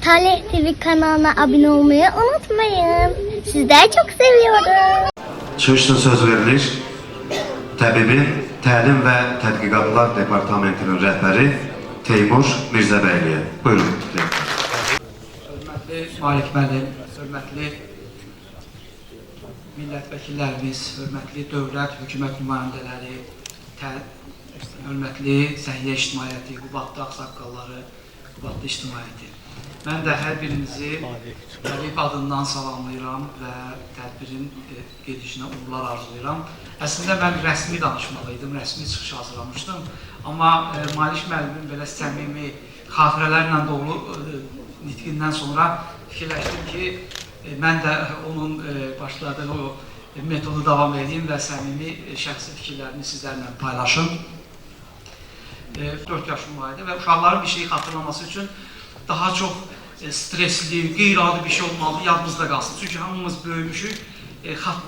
Talih TV kanalına abone olmayı unutmayın. Sizleri çok seviyorum. Çıxış üçün söz verilir. Təbibi Təlim və Tədqiqatlar Departamentinin rəhbəri Teymur Mirzəbəyliyə. Buyurun. Hörmətli Malik müəllim, hörmətli millət vəkillərimiz, hörmətli dövlət, hökumət nümayəndələri, hörmətli səhiyyə ictimaiyyəti, Qubadlı ağsaqqalları, Qubadlı ictimaiyyəti. Mən də hər birinizi Talib adından salamlayıram və tədbirin gedişinə uğurlar arzulayıram. Əslində mən rəsmi danışmalıydım, rəsmi çıxış hazırlamışdım. Amma Malik müəllimin belə səmimi xatirələrlə dolu nitqindən sonra fikirləşdim ki, mən də onun başladığı o metodu davam edeyim və səmimi şəxsi fikirlərini sizlərlə paylaşım. 4 yaşım var idi və uşaqların bir şeyi xatırlaması üçün daha çox stresli, qeyri-adi bir şey olmalı, yadımızda qalsın. Çünki hamımız böyümüşük,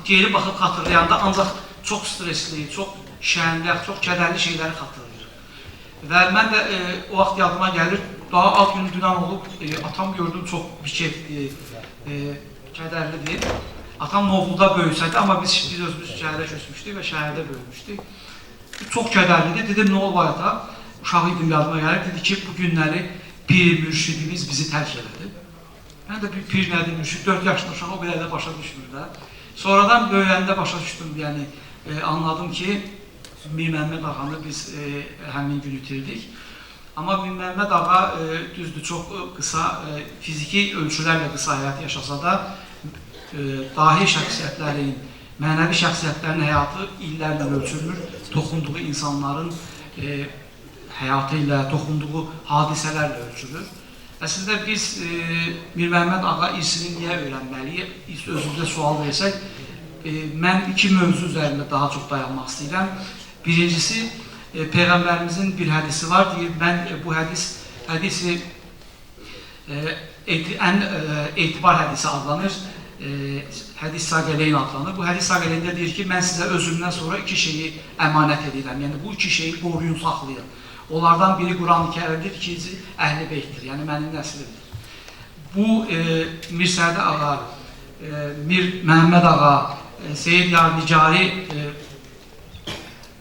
geri baxıb xatırlayanda ancaq çox stresli, çox şənlək, çox kədərli şeyləri xatırlayır. Və mən də o vaxt yadıma gəlir, daha az gün dünən olub, atam gördüm çox bikefdir, kədərlidir. Atam Novulda böyüsəydi, amma biz özümüz şəhərdə köçmüşdük və şəhərdə böyümüşdük. Çox kədərlidir, dedim nə olub ata? Uşaq idim yadıma gəlir, dedi ki, bu günləri bir mürşidimiz bizi tərk elədi. Mən də bir pir nədir mürşid, 4 yaşlı uşaq o qədər də başa düşmür də. Sonradan böyüyəndə başa düşdüm, yəni anladım ki, Mir Məhəmməd ağanı biz həmin gün itirdik. Amma Mir Məhəmməd ağa düzdür, çox qısa, fiziki ölçülərlə qısa həyat yaşasa da, dahi şəxsiyyətlərin, mənəvi şəxsiyyətlərin həyatı illərlə ölçülmür, toxunduğu insanların həyatı ilə, toxunduğu hadisələrlə ölçülür. Əslində biz Mir Məhəmməd ağa irsini niyə öyrənməliyik? Özümüzə sual versək, mən iki mövzu üzərində daha çox dayanmaq istəyirəm. Birincisi, Peyğəmbərimizin bir hədisi var, deyir, mən bu hədisi ən etibar hədisi adlanır, hədis Saqeleyn adlanır. Bu hədis Saqeleyndə deyir ki, mən sizə özümdən sonra iki şeyi əmanət edirəm, yəni bu iki şeyi qoruyun, saxlayın. Onlardan biri Quran-ı Kərimdir, ikinci Əhl-i Beytdir, yəni mənim nəslimdir. Bu Mir Sədi ağa, Mir Məhəmməd ağa, Seyyid Yarnicari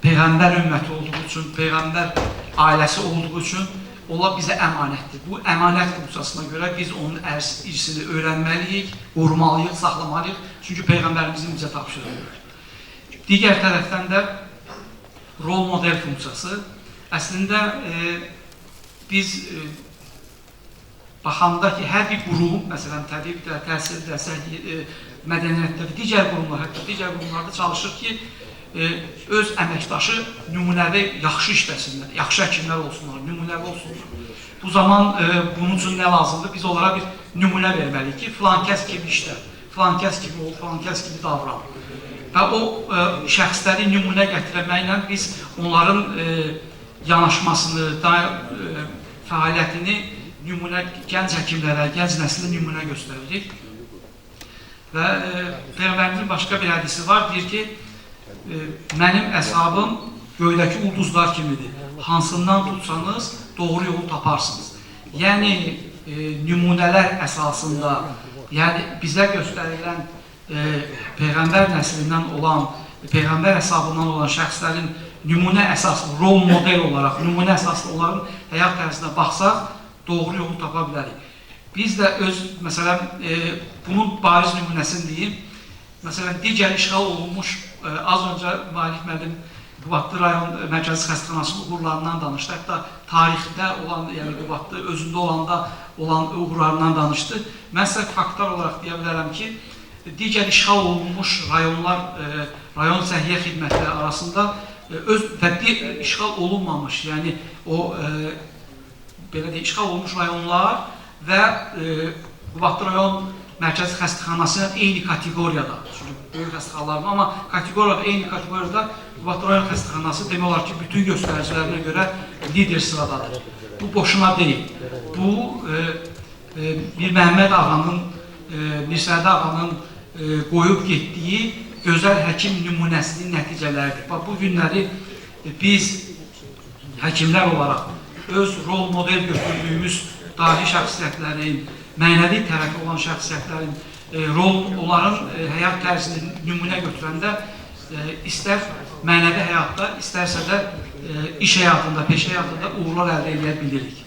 Peyğəmbər ümməti olduğu üçün, Peyğəmbər ailəsi olduğu üçün onlar bizə əmanətdir. Bu əmanət funksiyasına görə biz onun irsini öyrənməliyik, qorumalıyıq, saxlamalıyıq. Çünki Peyğəmbərimizin bizə tapşırılır. Digər tərəfdən də rol model funksiyası. Əslində, biz baxanda ki, hər bir qurum, məsələn, təbibdə, təhsildə, mədəniyyətdə və digər qurumlar, hətta digər qurumlarda çalışır ki, öz əməkdaşı nümunəvi yaxşı işləsinlər, yaxşı həkimlər olsunlar, nümunəvi olsunlar. Bu zaman bunun üçün nə lazımdır? Biz onlara bir nümunə verməliyik ki, filan kəs kimi işlər, filan kəs kimi ol, filan kəs kimi davran. Və o şəxsləri nümunə gətirməklə biz onların yanaşmasını, fəaliyyətini nümunə, gənc həkimlərə, gənc nəslə nümunə göstəririk. Və Peyğəmbərimizin başqa bir hədisi var, deyir ki, mənim əshabım göydəki ulduzlar kimidir. Hansından tutsanız, doğru yolu taparsınız. Yəni, nümunələr əsasında, yəni bizə göstərilən Peyğəmbər nəslindən olan, Peyğəmbər əshabından olan şəxslərin nümunə əsaslı, rol model olaraq, nümunə əsaslı onların həyat tərzinə baxsaq, doğru yolu tapa bilərik. Biz də öz, məsələn, bunun bariz nümunəsini deyim, məsələn, digər işğal olunmuş, az öncə Malik müəllim Qubadlı rayon mərkəzi xəstəxanasının uğurlarından danışdı, hətta tarixdə olan, yəni Qubadlı özündə olanda olan uğurlarından danışdı. Mən sizə faktlar olaraq deyə bilərəm ki, digər işğal olunmuş rayonlar, rayon səhiyyə xidmətləri arasında və bir işğal olunmamış, yəni o, belə deyək, işğal olunmuş rayonlar və Qubadlı rayon mərkəzi xəstəxanası eyni kateqoriyada, çünki böyük xəstəxanalardır, amma kateqoriyada, eyni kateqoriyada Qubadlı rayon xəstəxanası demək olar ki, bütün göstəricilərinə görə lider sıradadır. Bu boşuna deyil. Bu, Mir Məhəmməd ağanın, Mir Sədi ağanın qoyub getdiyi gözəl həkim nümunəsinin nəticələridir. Bu günləri biz həkimlər olaraq öz rol model götürdüyümüz tarixi şəxsiyyətlərin, mənəvi tərəfi olan şəxsiyyətlərin onların həyat tərzini nümunə götürəndə istər mənəvi həyatda, istərsə də iş həyatında, peşə həyatında uğurlar əldə edə bilirik.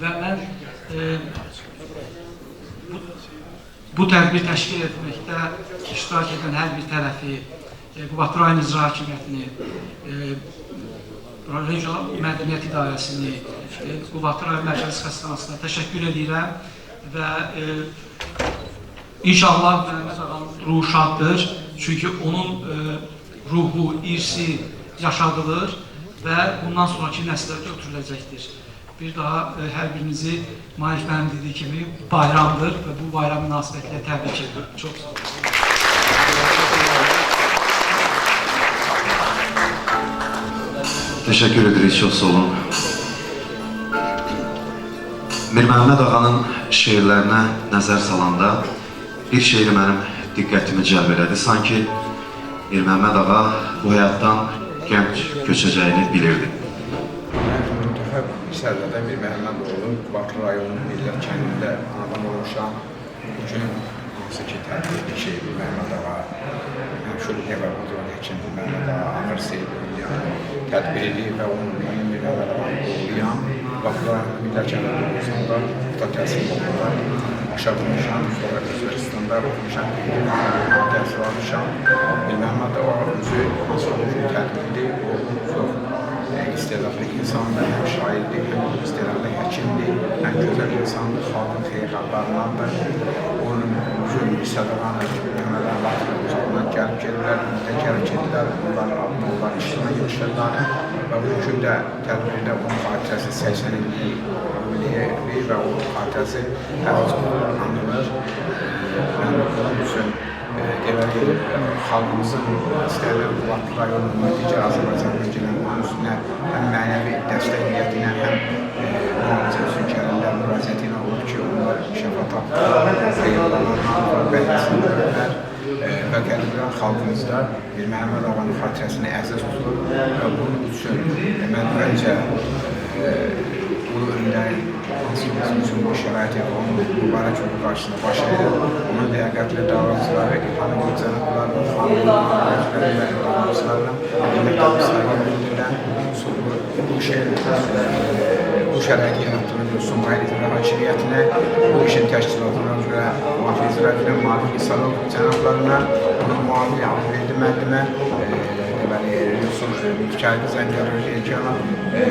Və mən bu tədbir təşkil etməkdə iştirak edən hər bir tərəfi, Qubadlı rayon icra hakimiyyətini, regional mədəniyyət idarəsini, Qubadlı rayon mərkəzi xəstəxanasına təşəkkür edirəm və inşallah Məhəmməd ağanın ruhu şaddır, çünki onun ruhu, irsi yaşadılır və bundan sonraki nəsillərdə ötürüləcəkdir. Bir daha hər birinizi Maif mənim dediyi kimi bayramdır və bu bayram münasibətilə təbrik edirəm. Çox sağ olun. Teşekkür ederiz, çok sağ olun. Mir Məhəmməd ağanın şeirlərinə nəzər salanda bir şeiri mənim diqqətimi cəlb elədi. Sanki Mir Məhəmməd ağa bu həyatdan gənc köçəcəyini bilirdi. Sərbədə Mir Məhəmməd oğlu Qubadlı rayonunun Millət kəndində anadan olmuşam. Bugün hansı ki tərbiyəli şeiri Məhəmməd ağa, həmşur Nevaradon həkim Məhəmməd ağa ağır sevgili tədbirli və onun Mir Məhəmməd ağanın oğluyam. Qubadlı rayonunun Millət kəndində olmuşamda orta təhsil olmalar aşağı olmuşam, sonra Özbəkistanda oxumuşam, təhsil almışam. Mir Məhəmməd ağa özü hansı olmuşum tədbirli, çox istedadlı insandır, həm şairdir, həm istedadlı həkimdir, həm gözəl insandır, xalqın xeyirxahlarındandır. Onun üzüm istedadlarına Məhəmməd Allah'ın uzaqdan gəlib gelirlər, ümdə gəlib gedirlər, onları adını, onları işləmə yığışırlar və bu gün də tədbirdə onun xatirəsi 80 illik və o xatirəsi hər zaman anılır. Mən onun üçün deməli, xalqımızın istəyirlər Qubadlı rayonunun digər Azərbaycan bölgələrinin onun üstünə həm mənəvi dəstək niyyətinə, həm müalicə üzrükərində müraciət ilə olur ki, onlar şəfa tapdılar, xeyirlananlar, bəlkəsindələr və qəlbələn xalqımızda Mir Məhəmməd ağanın xatirəsini əziz tutulur və bunun üçün mən öncə Ulu Öndərin hansı bizim üçün bu şəraiti və onun mübarək yolu qarşısında baş edir. Onun ləyaqətli davranışları, İlhanı Gülcənablar və xanımlarla və davranışlarla minnətdarlıq saygı bildirilən bu şəraiti yaratdığına görə Sumqayıt İcra Hakimiyyətinə, bu işin təşkilatına görə Müvafiq İcra Edirə, Müvafiq İsalov cənablarına, onun müavini Ahverdi müəllimə, Mütkaydı Zəngəli regiona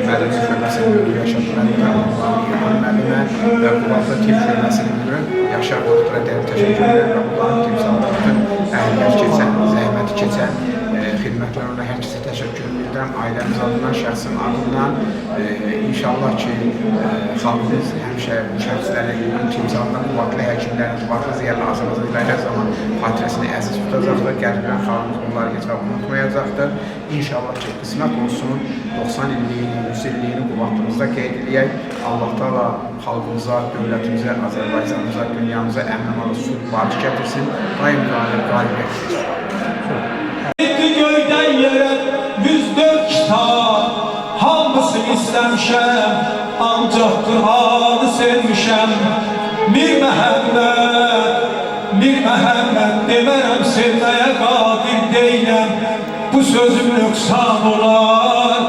mədəni şöbəsinin müdürü Yaşar müəllimə və Qubadlı Tibb şöbəsinin müdürü Yaşar doktora dərin təşəkkür edirəm və bunların timsalda bütün əhliyyət keçən, zəhməti keçən xidmətlərlə hər kəsə təşəkkür edirəm. Ailəmiz adından, şəxsim adından inşallah ki, xalqımız həmişə bu şəxslərlə ilgili timsalda Qubadlı həkimlərin, Qubadlı ziyarlı Azərbaycanlı hər zaman xatirəsini əziz tutacaqdır. Qəlbələn xalqımız bunları heç vaxt unutmayacaqdır. İnşallah ki, qismət olsun, 90 illiyini, 100 illiyini Qubadlımızda qeyd edək. Allah Taala xalqımıza, dövlətimizə, Azərbaycanımıza, dünyamıza əmin-əmalı sülh barış gətirsin. Daim qalib gətirsin. Göydən yerə 104 kitab, hamısını istəmişəm, ancaq Qur'anı sevmişəm. Mir Məhəmməd demərəm, sevməyə qadir deyiləm. Bu sözüm nöqsan olar,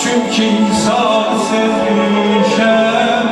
çünki insanı sevmişəm.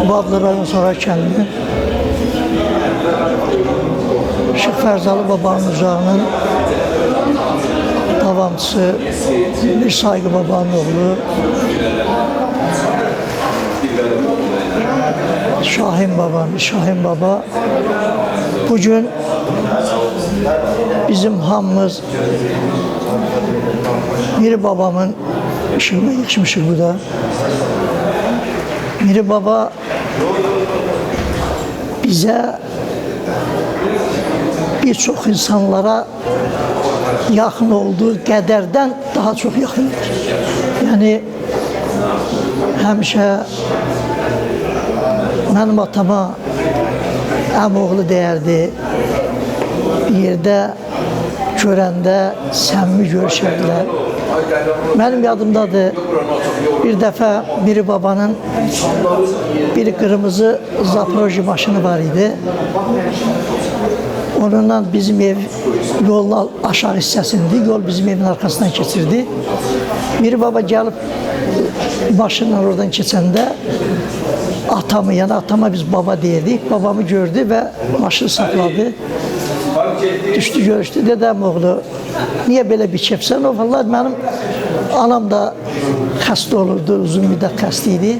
Qubadlı rayon Saray kəndi Şeyx Fərzalı babanın ocağının davamçısı Bir Sayğı babanın oğlu Şahin Baba bugün bizim hamımız Miri babamın ışığına yıkmışıq bu da. Miri Baba bize birçok insanlara yakın olduğu qədərdən daha çok yakındır. Yani həmişə mənim atama əmoğlu deyərdi. Bir yerdə görəndə səmimi görüşərdilər. Mənim yadımdadır, bir dəfə Miri Babanın bir kırmızı Zaporojye maşını var idi. Onunla bizim ev yolun aşağı hissəsindi. Yol bizim evin arkasından keçirdi. Miri Baba gəlib maşınla oradan keçəndə atamı, yani atama biz baba deyirdik. Babamı gördü ve maşını sakladı. Düşdü görüşdü. Dedəm oğlu, niye belə biçəbsən? O vallahi benim anam da xəstə olurdu, uzun müddət xəstə idi.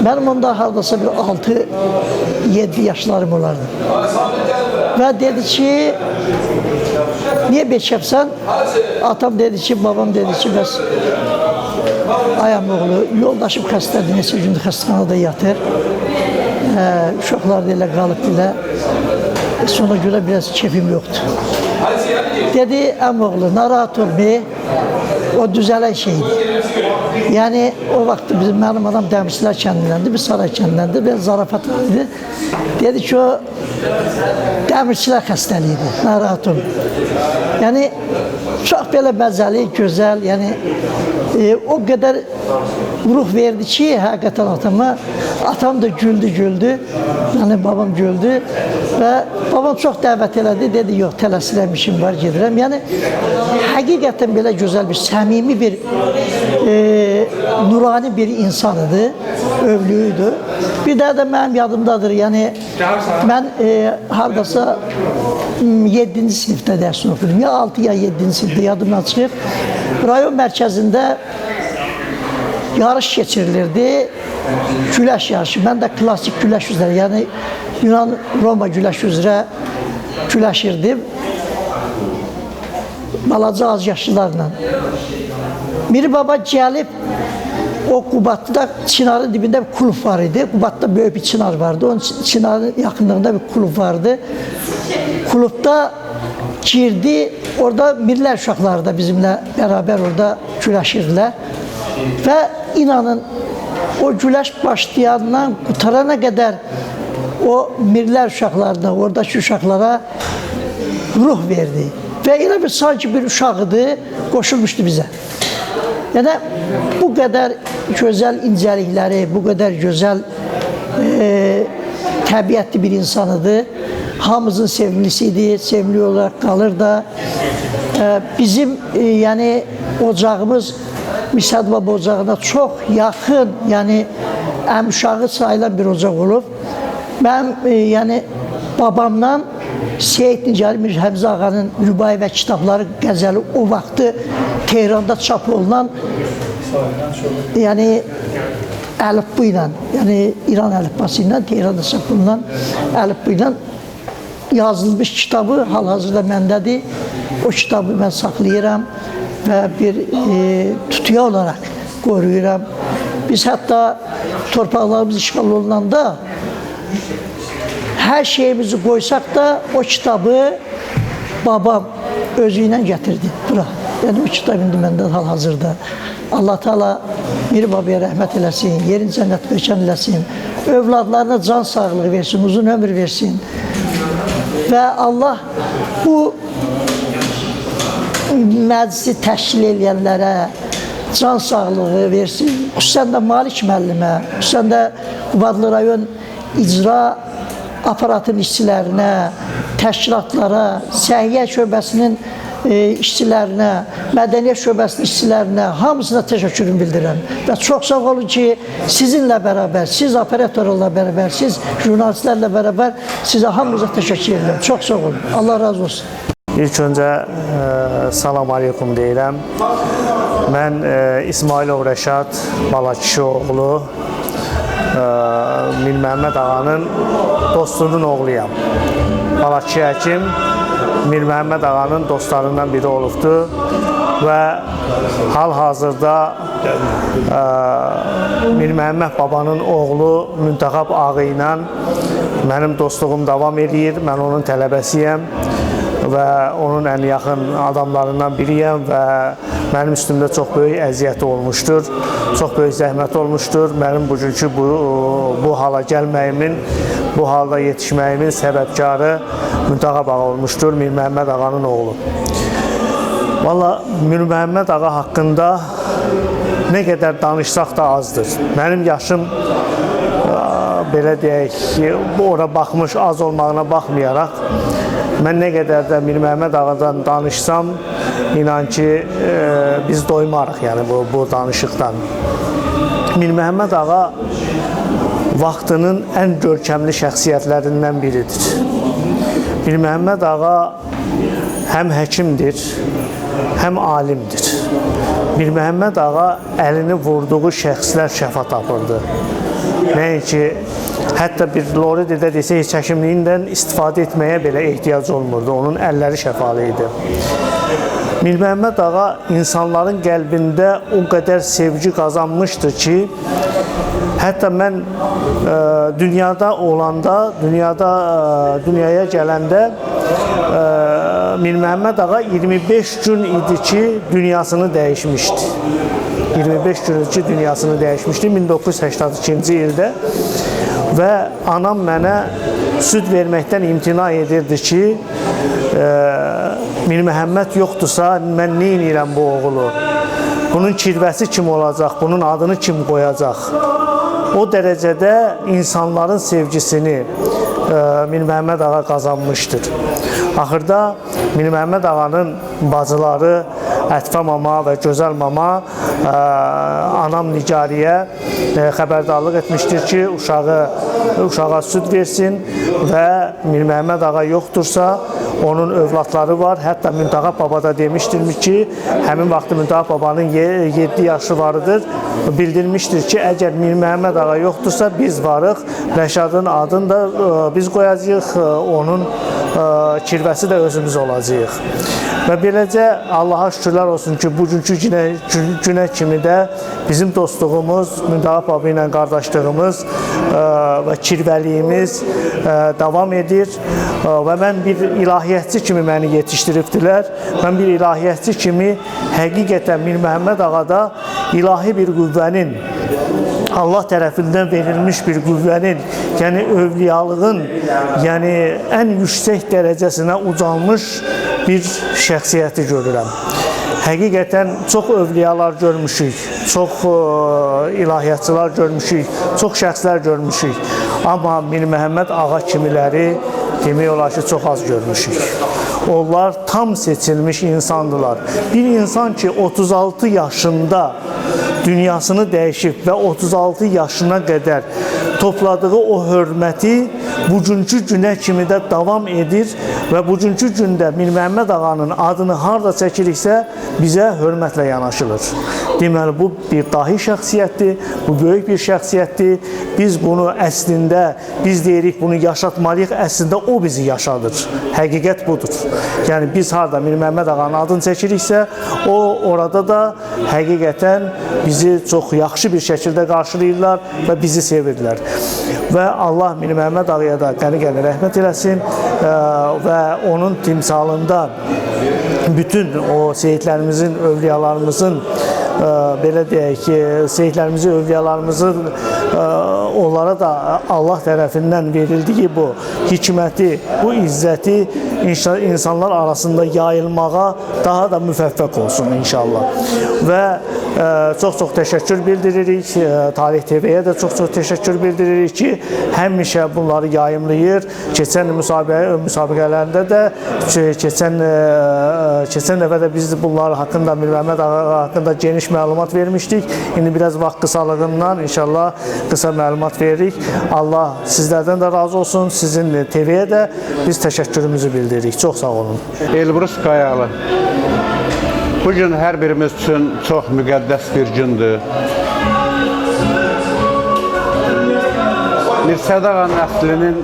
Benim onda hardasa bir 6-7 yaşlarım olardı. Ve dedi ki, niye biçəbsən? Atam dedi ki, babam dedi ki, bəs ayam oğlu, yoldaşım xəstədir, neçə gündür xəstəxanada yatır. Uşaqlar da elə qalıb dilə. Sonra görə biraz keyfim yoktu. Dedi, əmoğlu, narahat olmayı, o düzələn şeydi. Yani o vaxt benim adam Dəmirçilər kəndindəndir, bir Saray kəndindəndir, bir zarafat var idi. Dedi ki, o Dəmirçilər xəstəliydi, narahat olmayı. Yani çok belə bəzəli, gözəl, yani o kadar ruh verdi ki, hakikaten atama. Atam da güldü. Yani babam güldü ve babam çok davet elədi. Dedi, yok tələsirəm, işim var, gedirəm. Yani hakikaten belə güzel bir, səmimi bir, nurani bir insan idi, övlüydü. Bir daha da benim yadımdadır. Yani ben hardasa 7. sınıfta dərsini okudum. Ya 6 ya 7. sınıfta yadımdan çıxıb. Rayon mərkəzində yarış geçirilirdi. Güləş yarışı. Ben de klasik güləş üzrə, yani Yunan-Roma güləş üzrə güləşirdim. Balaca az yaşlılarla. Miri Baba gəlib, o Qubatda çınarın dibində bir kulüp var idi. Qubatda böyük bir çınar vardı. Onun çınarın yakınlığında bir kulüp vardı. Kulüpdə girdi. Orada mirlər uşaqları da bizimle beraber orada güləşirdiler. Ve inanın, o güləş başlayandan qutarana kadar o mirlər uşaqlarına, oradaki uşaqlara ruh verdi. Ve elə bir sanki bir uşağıdı, qoşulmuşdu bize. Yani bu kadar güzel incelikleri, bu kadar güzel təbiətli bir insanıdı. Hamımızın sevgilisiydi, sevgili olarak kalır da. Bizim yani ocağımız Misad Baba ocağına çok yakın, yani əmuşağı sayılan bir ocaq olub. Ben yani babamla Seyid Nicari Mir Həmzə ağanın rübai və kitabları, qəzəli o vaxtı Tehranda çap olunan, yani əlifba ilə, yani İran əlifbası ilə Tehranda çap olunan əlifba ilə yazılmış kitabı hal-hazırda məndədir. O kitabı mən saxlayıram və bir tutuya olarak qoruyuram. Biz hatta torpaqlarımız işğal olunanda her şeyimizi koysak da o kitabı babam özüyle getirdi bura. Yani o kitab indi məndə hal-hazırda. Allah Teala Miri Babaya rəhmət eləsin, yerin cənnət möhkəm eləsin, övladlarına can sağlığı versin, uzun ömür versin. Ve Allah bu məclisi təşkil edənlərə can sağlığı versin. Xüsusən də Malik müəllimə, xüsusən də Qubadlı rayon icra aparatın işçilərinə, təşkilatlara, səhiyyə şöbəsinin işçilərinə, mədəniyyət şöbəsinin işçilərinə hamısına təşəkkürümü bildirirəm. Və çox sağ olun ki, sizinlə bərabər, siz operatorlarla bərabər, siz jurnalistlərlə bərabər sizə hamınıza təşəkkür edirəm. Çox sağ olun. Allah razı olsun. İlk öncə salam aleykum deyirəm. Mən İsmailov Rəşad Balakişi oğlu. Mir Məhəmməd ağanın dostunun oğluyam. Balakçı həkim Mir Məhəmməd ağanın dostlarından biri olubdur və hal-hazırda Mir Məhəmməd babanın oğlu Müntəxab ağı ilə mənim dostluğum davam edir. Mən onun tələbəsiyəm və onun ən yaxın adamlarından biriyəm və mənim üstümdə çox böyük əziyyəti olmuşdur, çox böyük zəhmət olmuşdur. Mənim bugünkü bu hala gəlməyimin, bu halda yetişməyimin səbəbkarı Müntəxab ağa olmuşdur, Mir Məhəmməd ağanın oğlu. Valla Mir Məhəmməd ağa haqqında nə qədər danışsaq da azdır. Mənim yaşım belə deyək ki, ora baxmış az olmağına baxmayaraq, mən nə qədər də Mir Məhəmməd ağadan danışsam, inan ki, biz doymarıq yəni bu danışıqdan. Mir Məhəmməd ağa vaxtının ən görkəmli şəxsiyyətlərindən biridir. Mir Məhəmməd ağa həm həkimdir, həm alimdir. Mir Məhəmməd ağa əlini vurduğu şəxslər şəfa tapırdı. Nəinki, hətta bir Lorededə desə, heç həkimliyindən istifadə etməyə belə ehtiyac olmurdu. Onun əlləri şəfalı idi. Mir Məhəmməd ağa insanların qəlbində o qədər sevgi qazanmışdı ki, hətta mən dünyada olanda, dünyaya gələndə Mir Məhəmməd ağa 25 gün idi ki, dünyasını dəyişmişdi. 25 gün idi ki, dünyasını dəyişmişdi 1982-ci ildə və anam mənə süd verməkdən imtina edirdi ki, Mir Məhəmməd yoxdursa, mən nə edirəm bu oğulu? Bunun kirvəsi kim olacaq? Bunun adını kim qoyacaq? O dərəcədə insanların sevgisini Mir Məhəmməd ağa qazanmışdır. Axırda Mir Məhəmməd ağanın bacıları Ətfə mama və Gözəl mama anam Nicariyə xəbərdarlıq etmişdir ki, uşağa süd versin və Mir Məhəmməd ağa yoxdursa, onun övladları var. Hətta Müntəxab baba da demişdir ki, həmin vaxtı Müntəxab babanın 7 yaşı varıdır. Bildirmişdir ki, əgər Mir Məhəmməd ağa yoxdursa, biz varıq. Rəşadın adını da biz qoyacağıq, onun kirvəsi də özümüz olacağıq. Və beləcə Allaha şükürlər olsun ki, bugünkü günə kimi də bizim dostluğumuz, Müntəxab baba ilə qardaşlığımız və kirvəliyimiz davam edir və mən bir ilahiyyatçı kimi məni yetişdiribdilər. Mən bir ilahiyyatçı kimi həqiqətən Mir Məhəmməd ağada ilahi bir qüvvənin, Allah tərəfindən verilmiş bir qüvvənin, yəni övliyalığın, yəni ən yüksək dərəcəsinə ucalmış bir şəxsiyyəti görürəm. Həqiqətən çox övliyalar görmüşük, çox ilahiyyatçılar görmüşük, çox şəxslər görmüşük. Amma Mir Məhəmməd ağa kimiləri demək olar ki, çox az görmüşük. Onlar tam seçilmiş insandılar. Bir insan ki, 36 yaşında dünyasını dəyişib və 36 yaşına qədər topladığı o hörməti bugünkü günə kimi də davam edir və bugünkü gündə Mir Məhəmməd ağanın adını harda çəkiriksə bizə hörmətlə yanaşılır. Deməli, bu bir dahi şəxsiyyətdir, bu böyük bir şəxsiyyətdir. Biz bunu əslində, biz deyirik bunu yaşatmalıyıq, əslində o bizi yaşadır. Həqiqət budur. Yəni biz harda Mir Məhəmməd ağanın adını çəkiriksə, o orada da həqiqətən bizi çox yaxşı bir şəkildə qarşılayırlar və bizi sevirlər. Və Allah Mir Məhəmməd ağaya da qəni-qəni rəhmət eləsin və onun timsalında bütün o seyidlərimizin, övliyalarımızın belə deyək ki, seyidlərimizin, övliyalarımızın onlara da Allah tərəfindən verildiyi bu hikməti, bu izzəti insanlar arasında yayılmağa daha da müvəffəq olsun inşallah. Və çox-çox təşəkkür bildiririk, Tarix TV-yə də çox-çox təşəkkür bildiririk ki, həmişə bunları yayımlayır. Keçən müsabiqələrində də, keçən dəfə də biz bunlar haqqında, Mir Məhəmməd ağa haqqında geniş məlumat vermişdik. İndi biraz vaxt qısalığından inşallah qısa məlumat veririk. Allah sizlərdən də razı olsun, sizin TV-yə də biz təşəkkürümüzü bildiririk. Çox sağ olun. Elbrus Qayalı. Bugün hər birimiz üçün çox müqəddəs bir gündür. Mirsəd ağa nəslinin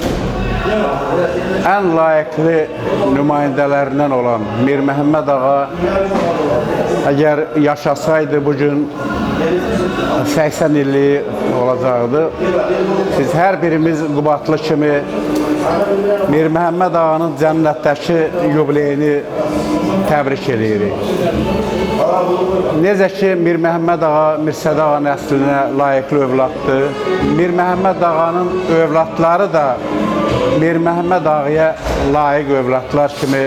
ən layiqli nümayəndələrindən olan Mir Məhəmməd ağa əgər yaşasaydı bugün 80 illiyi olacaqdı. Biz hər birimiz Qubatlı kimi Mir Məhəmməd ağanın cənnətdəki yubileyini təbrik edirik. Necə ki, Mir Məhəmməd ağa Mirsəd ağa nəslinə layiqli övladdır. Mir Məhəmməd ağanın övladları da Mir Məhəmməd ağaya layiq övladlar kimi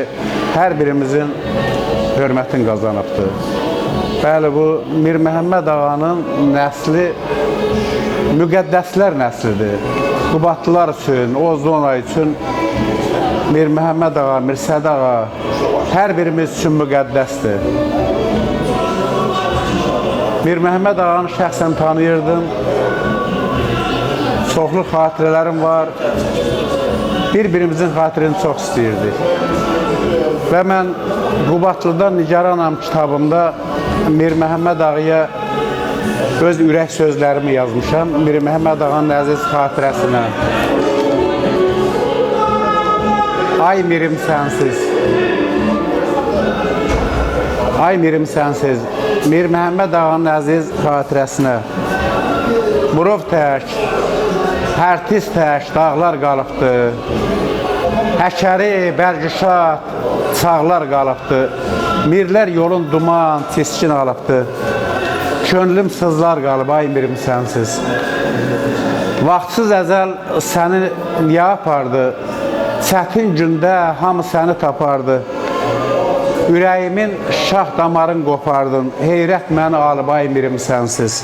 hər birimizin hörmətini qazanıbdır. Bəli, bu Mir Məhəmməd ağanın nəsli müqəddəslər nəslidir. Qubatlılar üçün, o zona üçün Mir Məhəmməd ağa, Mirsəd ağa hər birimiz üçün müqəddəsdir. Mir Məhəmməd ağanı şəxsən tanıyırdım. Çoxlu xatirələrim var. Bir-birimizin xatirini çox istəyirdik. Və mən Qubatlıdan Nigaranam kitabımda Mir Məhəmməd ağaya öz ürək sözlərimi yazmışam. Mir Məhəmməd ağanın əziz xatirəsinə. Ay mirim sənsiz. Ay mirim sənsiz. Mir Məhəmməd ağanın əziz xatirəsinə. Murov tək, hərtiz tək dağlar qalıbdı. Həkəri, bərgüşat, çağlar qalıbdı. Mirlər yolun duman, tiskin alıbdı. Könlüm sızlar qalıb, ay mirim sənsiz. Vaxtsız əzəl səni niyə apardı? Çətin gündə hamı səni tapardı. Ürəyimin şah damarın qopardın. Heyrət məni alıb, ay mirim sənsiz.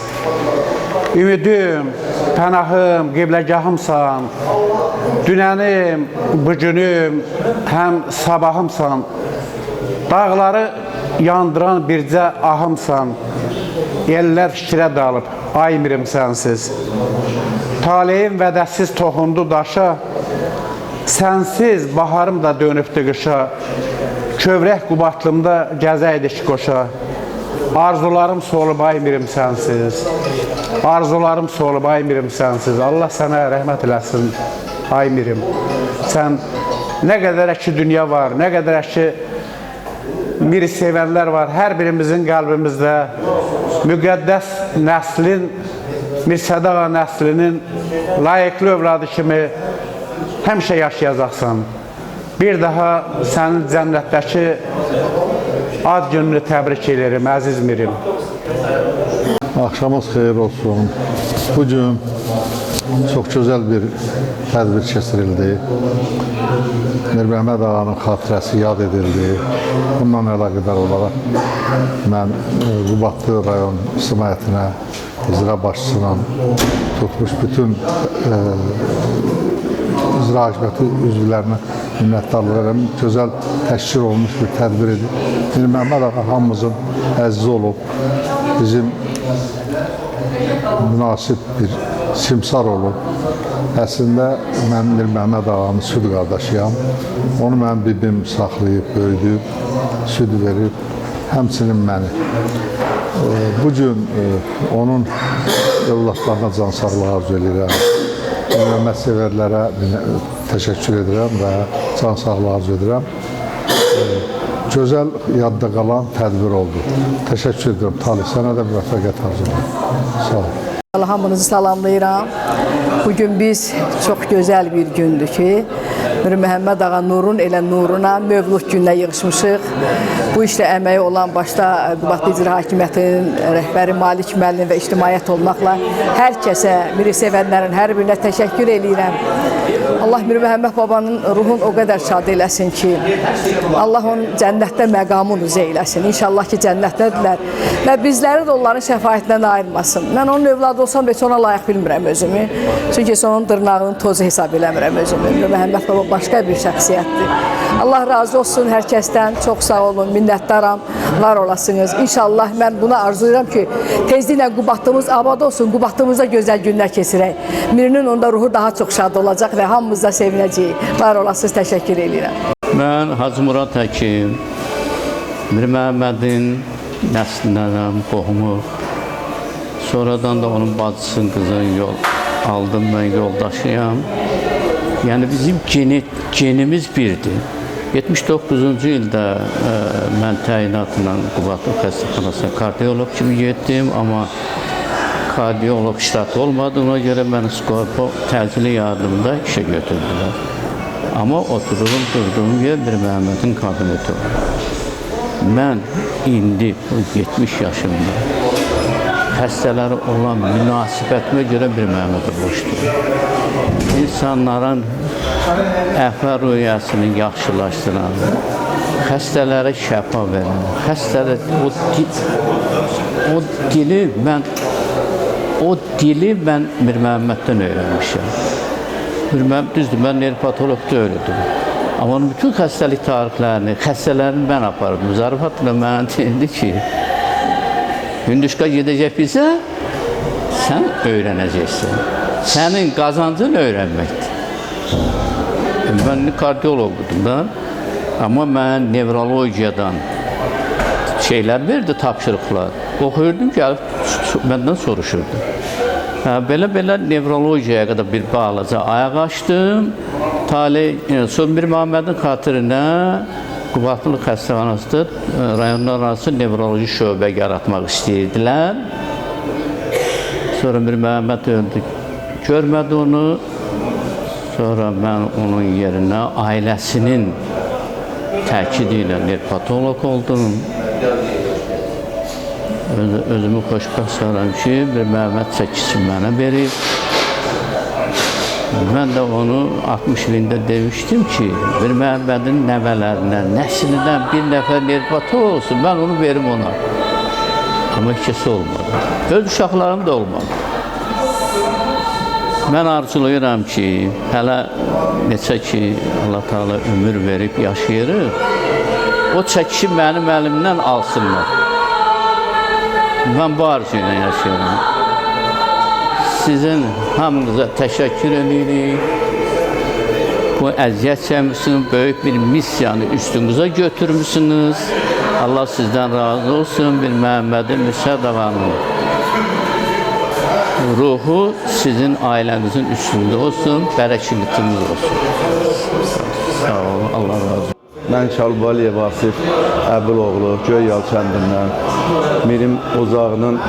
Ümidim, pənahım, qibləgahımsan. Dünənim, bugünüm, həm sabahımsan. Dağları yandıran bircə ahımsan. Ellər fikrə dalıb, ay mirim sənsiz. Taleyim vədəsiz toxundu daşa. Sənsiz baharım da dönübdü qışa. Kövrək Qubatlımda gəzəydik qoşa. Arzularım solub, ay mirim sənsiz. Arzularım solub, ay mirim sənsiz. Allah sənə rəhmət eləsin, ay mirim. Sən nə qədər ki dünya var, nə qədər ki miri sevənlər var, hər birimizin qəlbimizdə müqəddəs nəslin, Mirsəd ağa nəslinin layiqli övladı kimi həmişə yaşayacaqsan. Bir daha sənin cənnətdəki ad gününü təbrik edirəm, əziz mirim. Axşamınız xeyir olsun. Bugün çox gözəl bir tədbir keçirildi. Mir Məhəmməd ağanın xatirəsi yad edildi. Bundan əlaqədar olaraq mən Qubatlı rayon ictimaiyyətinə, icra başçısına tutmuş bütün icra hakimiyyəti üzvlərinə minnətdarlıq edirəm. Gözəl təşkil olunmuş bir tədbir idi. Mir Məhəmməd ağa hamımızın əzizi olub, bizim münasib bir simsar olub. Əslində, mən Mir Məhəmməd ağanın süd qardaşıyam. Onu mənim bibim saxlayıb, böyüdüb, süd verib, həmçinin məni. Bugün onun övladlarına can sağlığı arzu edirəm. Məhəmməd sevərlərə təşəkkür edirəm və can sağlığı arzu edirəm. Gözəl yadda qalan tədbir oldu. Təşəkkür edirəm. Talih, sənə də müvəffəqiyyət arzu edirəm. Sağ olun. Hamınızı salamlayıram. Bugün biz çox gözəl bir gündür ki, Mir Məhəmməd ağa nurun elə nuruna Mövlud gününə yığışmışıq. Bu işlə əməyi olan başda Qubatlı İcra Hakimiyyətinin rəhbəri Malik müəllim və ictimaiyyət olmaqla hər kəsə, miri sevənlərin hər birinə təşəkkür edirəm. Allah Mir Məhəmməd babanın ruhun o qədər şad eləsin ki, Allah onun cənnətdə məqamını uzə eləsin. İnşallah ki, cənnətdədirlər və bizləri də onların şəfayətindən ayırmasın. Mən onun övladı olsam heç ona layiq bilmirəm özümü. Çünki onun dırnağının tozu hesab eləmirəm özümü. Mir Məhəmməd baba başqa bir şəxsiyyətdir. Allah razı olsun hər kəsdən. Çox sağ olun, minnətdaram, var olasınız. İnşallah mən buna arzuyuram ki, tezliklə Qubatlımız abad olsun, Qubatlımızda gözəl günlər keçirək. Mirinin onda ruhu daha çox şad olacaq və hamımız da sevinəcəyik. Var olasınız, təşəkkür edirəm. Mən Hacı Murad Həkim, Mir Məhəmmədin nəslindən qohumu, sonradan da onun bacısının qızının yol aldım, mən yoldaşıyam. Yəni bizim genimiz birdir. 79-cu ildə mən təyinatla Qubadlı xəstəxanasına kardioloq kimi getdim, amma kardioloq ştatı olmadığına görə məni Skorpo təcili yardımda işə götürdülər. Amma durduğum yer bir Məhəmmədin kabineti var. Mən indi 70 yaşımda xəstələri olan münasibətimə görə bir Məhəmmədə borcluyum. İnsanların əhval-ruhiyyəsini yaxşılaşdıran, xəstələrə şəfa verən, o dili mən Mir Məhəmməddən öyrənmişəm. Düzdür, mən nerpatolog deyildim. Amma onun bütün xəstəlik tarixlərini, xəstələrini mən apardım. Zarafatla mənə deyildi ki, Hündüşqa gedəcək bizə, sən öyrənəcəksən. Sənin qazancın öyrənməkdir. Mən kardiologdum da, amma mən nevrologiyadan şeylər verdi, tapşırıqlar. Oxuyurdum, gəlib məndən soruşurdu. Belə nevrologiyaya qədər bir bağlaca ayaq açdım. Mir Məhəmmədin xatirinə Qubadlı xəstəxanasında rayonlar arası nevroloji şöbə yaratmaq istəyirdilər. Sonra Mir Məhəmməd öldü, görmədi onu. Sonra mən onun yerinə ailəsinin təkidi ilə nerpatolog oldum. Özümü xoşbəxt sayıram ki, bir Məhəmməd çəkisi mənə verib. Mən də onu 60 ilində demişdim ki, bir Məhəmmədin nəvələrinə, nəslindən bir nəfər nerpatolog olsun, mən onu verim ona. Amma ikisi olmadı. Öz uşaqlarım da olmadı. Mən arzulayıram ki, hələ neçə ki, Allah Teala ömür verib yaşayırıq, o çəkişi mənim əlimdən alsınlar. Mən bu arzu ilə yaşayıram. Sizin hamınıza təşəkkür edirik. Bu əziyyət çəkmişsiniz, böyük bir missiyanı üstünüzə götürmüşsünüz. Allah sizdən razı olsun, bir Məhəmmədin Mürsəd ağanın ruhu sizin ailənizin üstündə olsun, bərəkətiniz olsun. Sağ olun, Allah razı olsun. Mən Şalbaliyev Asif Əbiloğlu, Göyyal kəndindən Mirim ocağının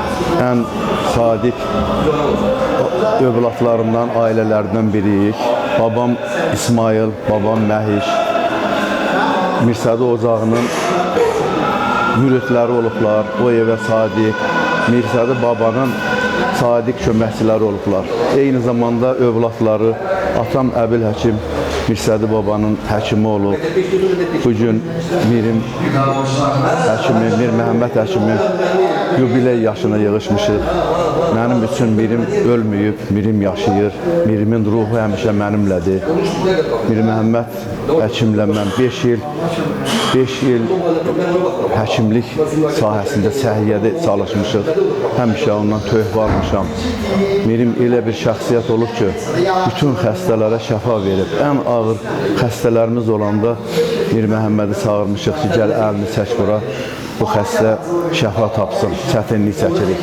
ən sadiq övladlarından, ailələrindən biriyik. Babam İsmail, babam Məhiş, Mirsədi ocağının müridləri olublar, o evə sadiq, Mirsədi babanın sadiq köməkçiləri olublar. Eyni zamanda övladları, atam Əbil Həkim, Mirsədi babanın həkimi olub. Bugün Mirim həkimi, Mir Məhəmməd həkimi yubiley yaşına yığışmışıq. Mənim üçün Mirim ölməyib, Mirim yaşayır. Mirimin ruhu həmişə mənimlədir. Mir Məhəmməd həkimlə mən 5 il həkimlik sahəsində, səhiyyədə çalışmışıq. Həmişə ondan tövbə almışam. Mirim elə bir şəxsiyyət olub ki, bütün xəstələrə şəfa verib. Ən ağır xəstələrimiz olanda Mir Məhəmmədi çağırmışıq ki, gəl əlini çək bura, bu xəstə şəfa tapsın, çətinlik çəkirik.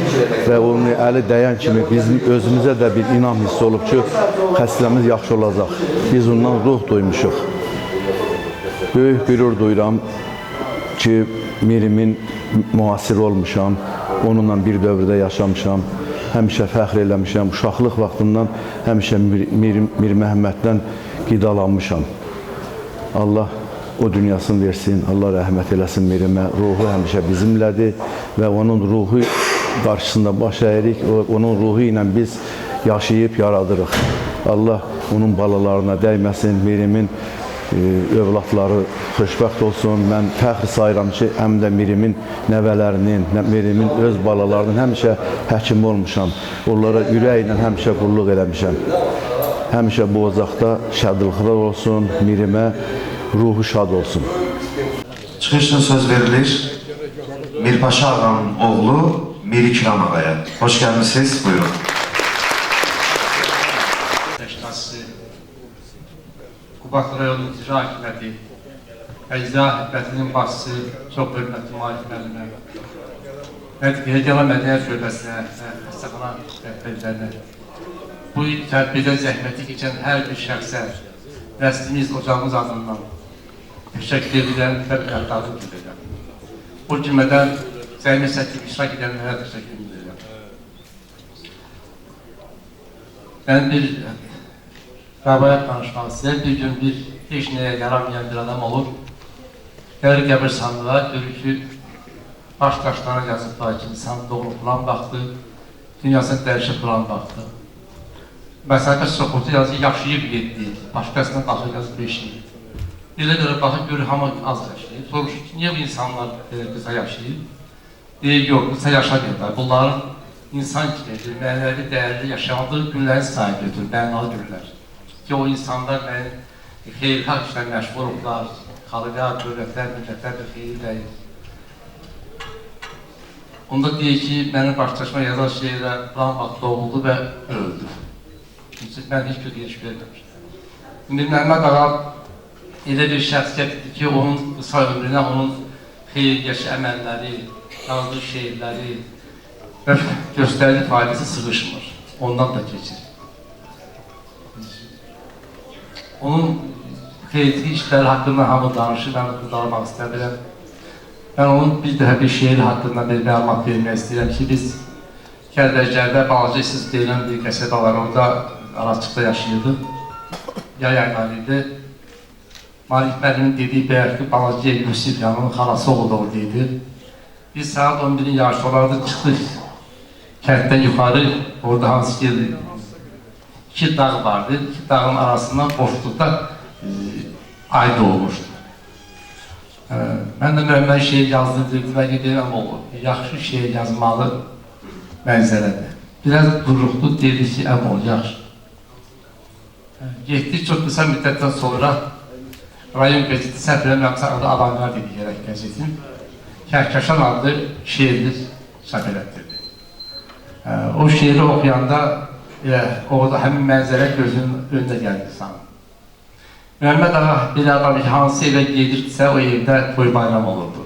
Və onun əli dəyən kimi bizim özümüzə də bir inam hissi olub ki, xəstəmiz yaxşı olacaq. Biz ondan ruh duymuşuq. Böyük qürur duyuram ki, Mirimin müasiri olmuşam, onunla bir dövrdə yaşamışam, həmişə fəxr eləmişəm, uşaqlıq vaxtından həmişə Mir Məhəmməddən qidalanmışam. Allah o dünyasını versin, Allah rəhmət eləsin Mirimə, ruhu həmişə bizimlədir və onun ruhu qarşısında baş əyirik, onun ruhu ilə biz yaşayıb yaradırıq. Allah onun balalarına dəyməsin, Mirimin övladları xoşbəxt olsun. Mən fəxr sayıram ki, həm də Mirimin nəvələrinin, Mirimin öz balalarının həmişə həkimi olmuşam. Onlara ürəklə həmişə qulluq eləmişəm. Həmişə bu ocaqda şadlıqlar olsun, Mirimə ruhu şad olsun. Çıxış üçün söz verilir Mirpaşa ağanın oğlu Mir İkram ağaya. Hoş gəlmişsiniz, buyurun. Qubadlı rayon icra hakimiyyəti, icra hübbətinin başçısı, çox hörmətli Malik müəllimə, Heydələ Mədəniyyət şöbəsinə, xəstəxana rəhbərlərinə, bu tədbirdə zəhməti keçən hər bir şəxsə nəslimiz, ocağımız adından təşəkkür edirəm və minnətdarlıq edirəm. Bu cümlədən cəmi səkin iştirak edənlərə təşəkkür edirəm. Mən bir rəvayət danışmaq istəyirəm. Bir gün bir heç nəyə yaramayan bir adam olur. Gəlir qəbirstanlığa, görür ki, baş daşlarına yazıblar ki, insan doğru plan baxdı, dünyasını dəyişib plan baxdı. Məsələn, soxutu yazı yaşayıb yetdi, başqasına daxil yazıb 5 il. Elə görə baxıb görür, hamı az yaşayır. Soruşur ki, niyə bu insanlar qısa yaşayır? Deyir, yox, qısa yaşamıyorlar. Bunların insan kimi, mənəvi dəyərli yaşamadığı günlərin sahib götürür, mənalı günlər. Ki, o insanlar xeyirxah işlə məşğul olublar, xalqa, dövlətlər, millətlər də xeyir dəyir. Onda deyir ki, mənim başlaşma yazan şeylə plan vaxt doğuldu və öldü. Mən heç bir giriş verməmişdim. İndi Məhəmməd Ağa elə bir şəxsiyyətdir ki, onun qısa ömrünə, onun xeyirgəş əməlləri, yazdığı şeirləri və göstərici faydası sığışmır. Ondan da keçir. Onun xeyirli işləri haqqında hamı danışır, mən qurtarmaq istəmirəm. Mən onun bir dəfə bir şeir haqqında bir məlumat vermək istəyirəm ki, biz Kərdəcərdə Balacasız deyilən bir qəsəbə var, orada Alaçıqda yaşayırdı. Yay aylarıydı. Malik müəllimin dediyi bəyər ki, Balacıya Yusif yanının xalası oğlu oradaydı. Biz saat 11-in yarışı olardı, çıxdıq kənddən yuxarı, orada hansı ki, 2 dağ vardı. 2 dağın arasından boşluqda ay doğmuşdu. Mən də müəmmən şeir yazdırdım və deyirəm, yaxşı şeir yazmalı mənzərədir. Biraz duruqlu dedi ki, ol, yaxşı. Getdik çox qısa müddətdən sonra rayon qəzeti səhv eləmirəmsə adı Alanlar dedi gərək qəzetin. Kərkəşan adlı şeirdir səhv elətdirdi. O şeiri oxuyanda orada həmin mənzərə gözünün önünə gəldi sanırım. Məhəmməd Ağa bir adam ki, hansı evə gedirsə, o evdə toy bayram olurdu.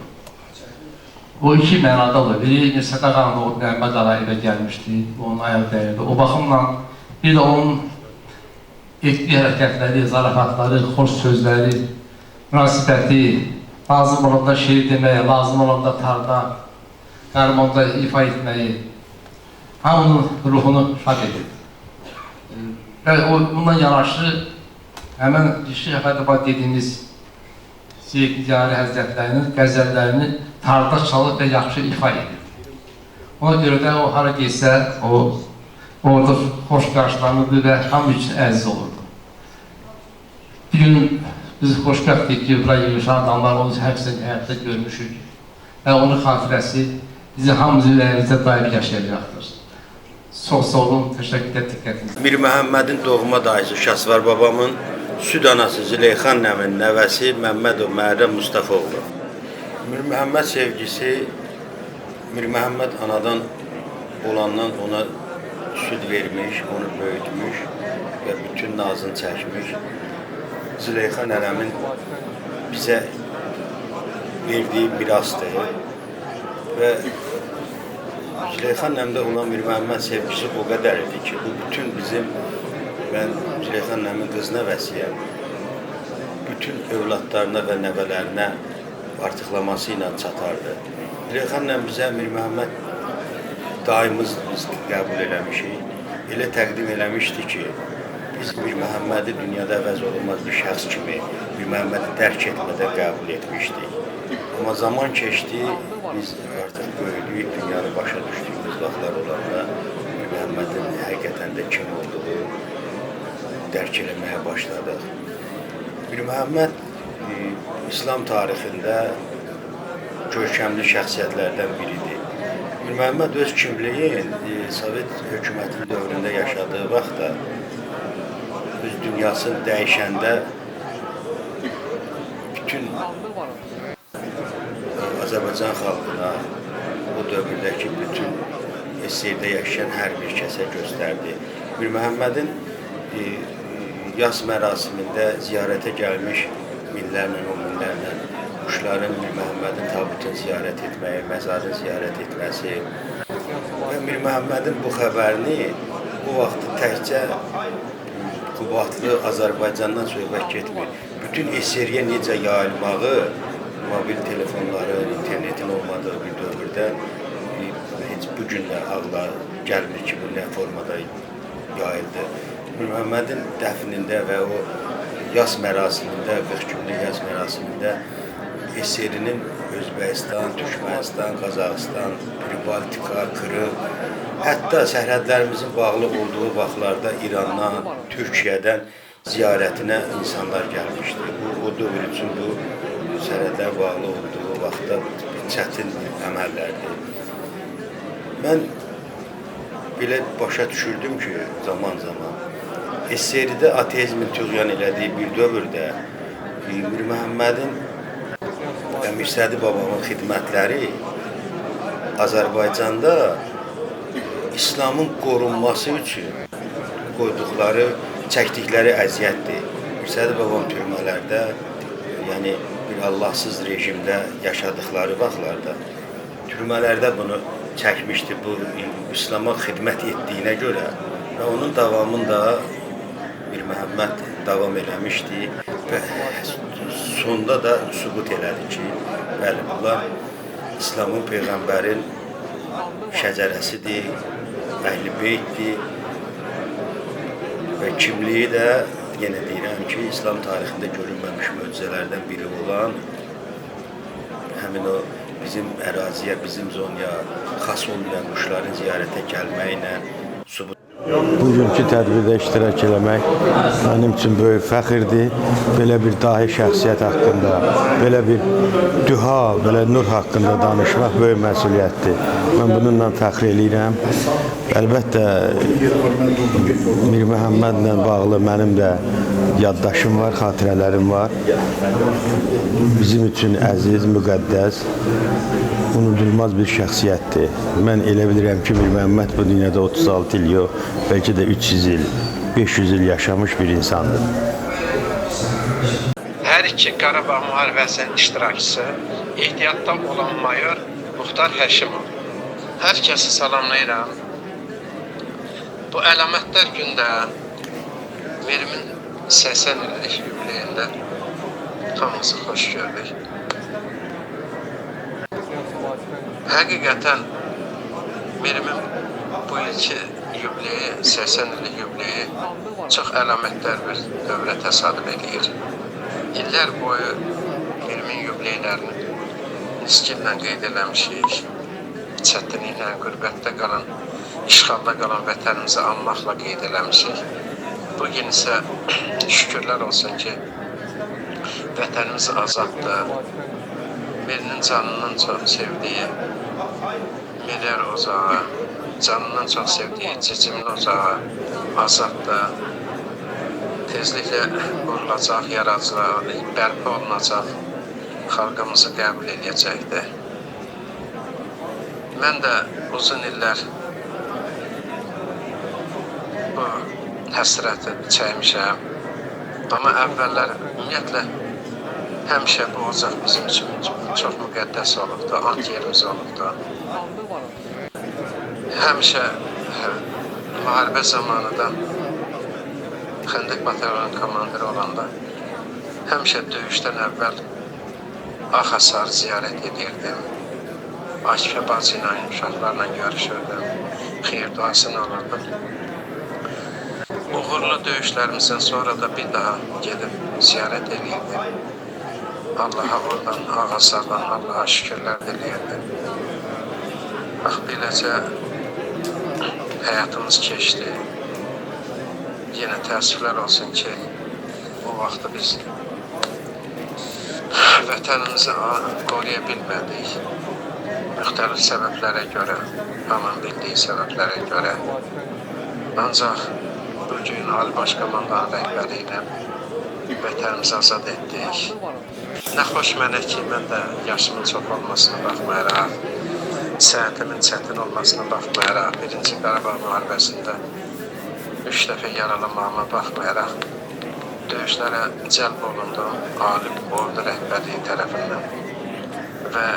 O iki mənada olur. Biri Mirsəd Ağa'nın o Məhəmməd Ağa evə gəlmişdi, onun ayağı dəyirdi. O baxımla bir də onun etdiyi hərəkətləri, zarafatları, xoş sözləri, münasibəti, lazım olanda şeir deməyə, lazım olanda tarda, qarmonda ifa etməyi, hamının ruhunu şad edir. Və bundan yanaşı, həmən Şeyx Ədəba dediyimiz Seyid Nicari Həzrətlərinin qəzəllərini tarda çalıb və yaxşı ifa edir. Ona görə də o hara geçsə, orada xoş qarşılanırdı və hamı üçün əziz olurdu. Bir gün biz xoşbəxtdik ki, bura yığışan adamlar onu həqsən həyatda görmüşük və onun xatirəsi bizi hamımızın ürəyimizdə daim yaşayacaqdır. Çox sağ olun, təşəkkür etdik. Mir Məhəmmədin doğma dayısı Şəsvar babamın süd anası Züleyxan nəvinin nəvəsi Məmmədov Məhərrəm Mustafoğlu. Mir Məhəmməd sevgisi, Mir Məhəmməd anadan olandan ona süd vermiş, onu böyütmüş və bütün nazını çəkmiş. Züleyxa nənəmin bizə verdiyi mirasdır və Züleyxa nənəmdə olan Mir Məhəmməd sevgisi o qədər idi ki, bu bütün bizim, mən Züleyxa nənəmin qızına vəsiyyəm, bütün övladlarına və nəvələrinə artıqlaması ilə çatardı. Züleyxa nənəm bizə Mir Məhəmməd daimimiz biz qəbul eləmişik, elə təqdim eləmişdi ki, biz Mir Məhəmmədi dünyada əvəz olunmaz bir şəxs kimi Mir Məhəmmədi dərk etmədən qəbul etmişdik. Amma zaman keçdi, biz artıq böyüdük, dünyanı başa düşdüyümüz vaxtlar olanda Mir Məhəmmədin həqiqətən də kim olduğu dərk eləməyə başladıq. Mir Məhəmməd İslam tarixində görkəmli şəxsiyyətlərdən biridir. Mir Məhəmməd öz kimliyi Sovet hökumətinin dövründə yaşadığı vaxtda öz dünyasını dəyişəndə bütün Azərbaycan xalqına, o dövrdəki bütün esirdə yaşayan hər bir kəsə göstərdi. Mir Məhəmmədin yas mərasimində ziyarətə gəlmiş minlərlə, on minlərlə quşların Mir Məhəmmədin tabutunu ziyarət etməyi, məzarını ziyarət etməsi və Mir Məhəmmədin bu xəbərini o vaxt təkcə Qubadlı Azərbaycandan söhbət getmir. Bütün SSR-yə necə yayılmağı, mobil telefonların, internetin olmadığı bir dövrdə heç bu gün də ağla gəlmir ki, bu nə formada yayıldı. Məhəmmədin dəfnində və o yas mərasimində, 40 günlük yas mərasimində SSR-nin Özbəkistan, Türkmənistan, Qazaxıstan, Pribaltika, Krım, hətta sərhədlərimizin bağlı olduğu vaxtlarda İrandan, Türkiyədən ziyarətinə insanlar gəlmişdi. O dövr üçün bu sərhədlər bağlı olduğu vaxtda çətin əməllərdir. Mən belə başa düşürdüm ki, zaman-zaman SSR-də ateizmin tüğyan elədiyi bir dövrdə Mir Məhəmmədin və Mirsədi babamın xidmətləri Azərbaycanda İslamın qorunması üçün qoyduqları, çəkdikləri əziyyətdir. Mirsədi babam türmələrdə, yəni bir Allahsız rejimdə yaşadıkları vaxtlarda türmələrdə bunu çəkmişdi, bu İslama xidmət etdiyinə görə və onun davamında Mir Məhəmməd davam eləmişdi və sonda da sübut elədi ki, bəli, bunlar İslamın Peyğəmbərin şəcərəsidir, Əhl-i Beytdir və kimliyi də, yenə deyirəm ki, İslam tarixində görünməmiş möcüzələrdən biri olan həmin o bizim əraziyə, bizim zonaya xas olmayan quşların ziyarətə gəlməklə sübut. Bugünkü tədbirdə iştirak eləmək mənim üçün böyük fəxirdir. Belə bir dahi şəxsiyyət haqqında, belə bir düha, belə nur haqqında danışmaq böyük məsuliyyətdir. Mən bununla fəxr eləyirəm. Əlbəttə, Mir Məhəmmədlə bağlı mənim də yaddaşım var, xatirələrim var. Bizim üçün əziz, müqəddəs, unudulmaz bir şəxsiyyətdir. Mən elə bilirəm ki, Mir Məhəmməd bu dünyada 36 il yox, bəlkə də 300 il, 500 il yaşamış bir insandır. Hər iki Qarabağ müharibəsinin iştirakçısı ehtiyatda olan mayor Muxtar Həşimov. Hər kəsi salamlayıram. Bu əlamətlər gündə Mirimin 80 illik yubileyində hamımızı xoş gördük. Həqiqətən Mirimin bu ilki yubileyi, 80 illik yubileyi çox əlamətdar bir dövrə təsadüf edir. İllər boyu Mirimin yubileylərini niskinlə qeyd eləmişik. Çətinliklə, qürbətdə qalan, işğalda qalan vətənimizi anmaqla qeyd eləmişik. Bugün isə şükürlər olsun ki, vətənimizi azaddır. Mirinin canından çox sevdiyi Mirər ocağı, canından çox sevdiyi Cicimli ocağı azaddır. Tezliklə qurulacaq, yaradıcılıq, bərpa olunacaq, xalqımızı qəbul edəcəkdir. Mən də uzun illər bu həsrəti çəkmişəm. Amma əvvəllər ümumiyyətlə həmişə bu ocaq bizim üçün çox müqəddəs olubdu, ant yerimiz olubdu. Həmişə müharibə zamanı da Xəndək Batalyonunun komandiri olanda həmişə döyüşdən əvvəl Ağasar ziyarət edirdim. Akifə bacı ilə, uşaqlarla görüşürdüm, xeyir duasını alırdım. Uğurlu döyüşlərimizdən sonra da bir daha gedib ziyarət edirdim. Allaha oradan, Ağasardan Allaha şükürlər diləyirdim. Bax, beləcə həyatımız keçdi. Yenə təəssüflər olsun ki, o vaxtı biz vətənimizi qoruya bilmədik. Müxtəlif səbəblərə görə, hamının bildiyi səbəblərə görə. Ancaq bugün Ali Baş Komandanın rəhbəri ilə vətənimizi azad etdik. Nə xoş mənə ki, mən də yaşımın çox olmasına baxmayaraq, səhətimin çətin olmasına baxmayaraq, 1-ci Qarabağ müharibəsində 3 dəfə yaralanmağıma baxmayaraq, döyüşlərə cəlb olundum Ali ordu rəhbərliyi tərəfindən və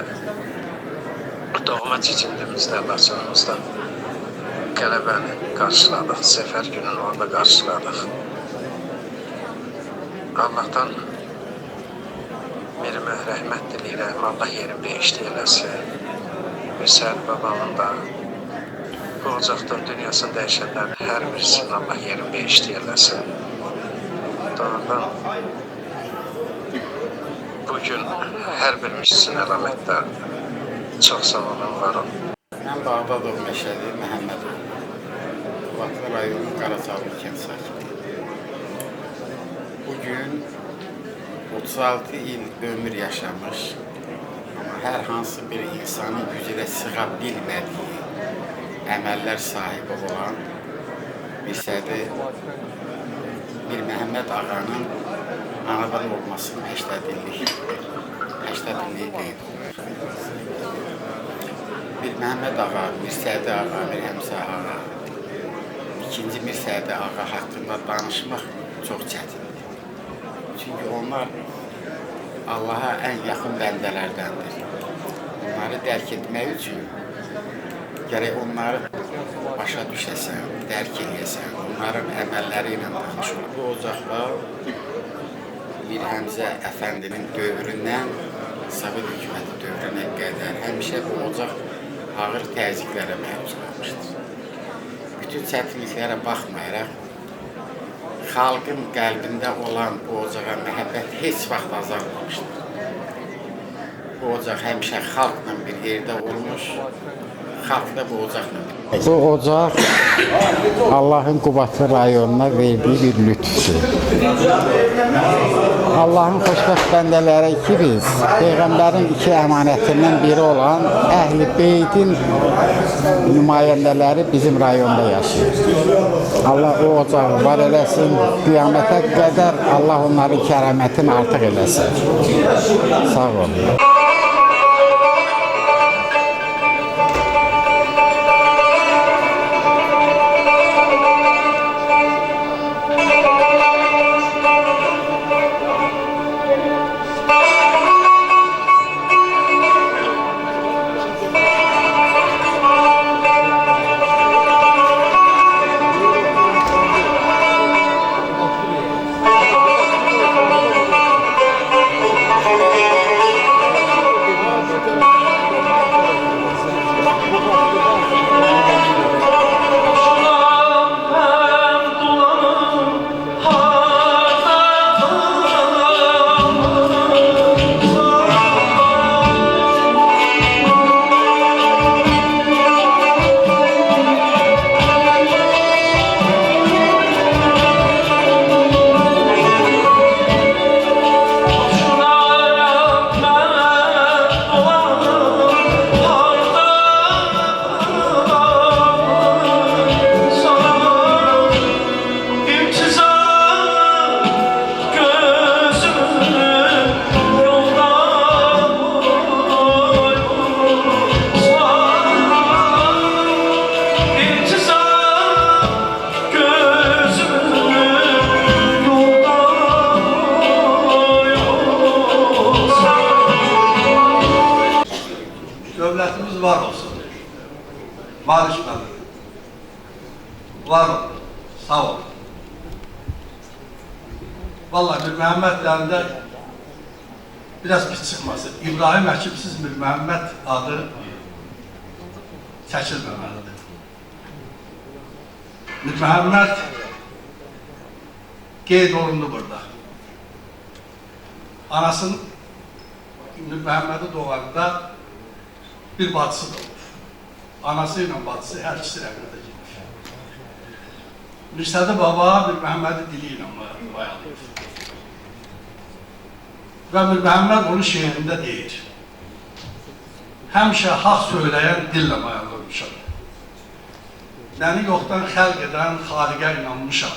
doğma Cicimlimizdə, Laçınımızda qələbəni qarşıladıq, zəfər gününü orada qarşıladıq. Allah'tan Mirimə rəhmət diləyirəm, Allah yerini behişt eləsin. Mirsəli babamın da bu ocaqdan dünyasını dəyişənlərin hər birisinin Allah yerini behişt eləsin. Doğrudan bugün hər birimiz üçün əlamətlərdir. Çox sağ olun, var olun. Mən Bağdadov Məşədi Məhəmmədov. Qubadlı rayonu Qaraçallı kənd sakini. Bugün 36 il ömür yaşamış, amma hər hansı bir insanın gücülə sığa bilmədiyi əməllər sahibi olan Mirsədi Mirməhəmməd ağanın anadan olmasının 80 illiyi qeyd olunur. Mirməhəmməd ağa, Mirsədi ağa, Mirhəmsə ağa, ikinci Mirsədi ağa haqqında danışmaq çox çətindir. Çünki onlar Allaha ən yaxın bəndələrdəndir. Onları dərk etmək üçün gərək onları başa düşəsən, dərk edəsən, onların əməlləri ilə tanış ol. Bu ocaqlar Mirhəmzə Əfəndinin dövründən Sovet hökuməti dövrünə qədər həmişə bu ocaq ağır təzyiqlərə məruz qalmışdır. Bütün çətinliklərə baxmayaraq, xalqın qəlbində olan bu ocağa məhəbbət heç vaxt azalmamışdır. Bu ocaq həmişə xalqla bir yerdə olmuş, xalq da bu ocaqla. Bu ocaq Allahın Qubadlı rayonuna verdiyi bir lütfüdür. Allahın xoşbəxt bəndələri ki biz, Peyğəmbərin 2 əmanətindən biri olan Əhl-i Beytin nümayəndələri bizim rayonda yaşayır. Allah o ocağı var eləsin, qiyamətə qədər Allah onların kərəmətini artıq eləsin. Sağ olun. Dövlətimiz var olsun. Var işmədir. Var olun. Sağ olun. Vallahi Mirməhəmməd dəlində biraz pis çıxması. İbrahim Həkimsiz Mirməhəmməd adı çəkilməməlidir. Mirməhəmməd qeyd olundu burada. Anasının Mirməhəmmədi doğanda bir bacısı da olur. Anası ilə bacısı hər ikisi rəqədə gedir. Mirsədi baba Mirməhəmmədi dili ilə oyalayır. Və Mirməhəmməd onun şeirində deyir. Həmişə haqq söyləyən dillə oyalanmışam. Məni yoxdan xəlq edən xaliqə inanmışam.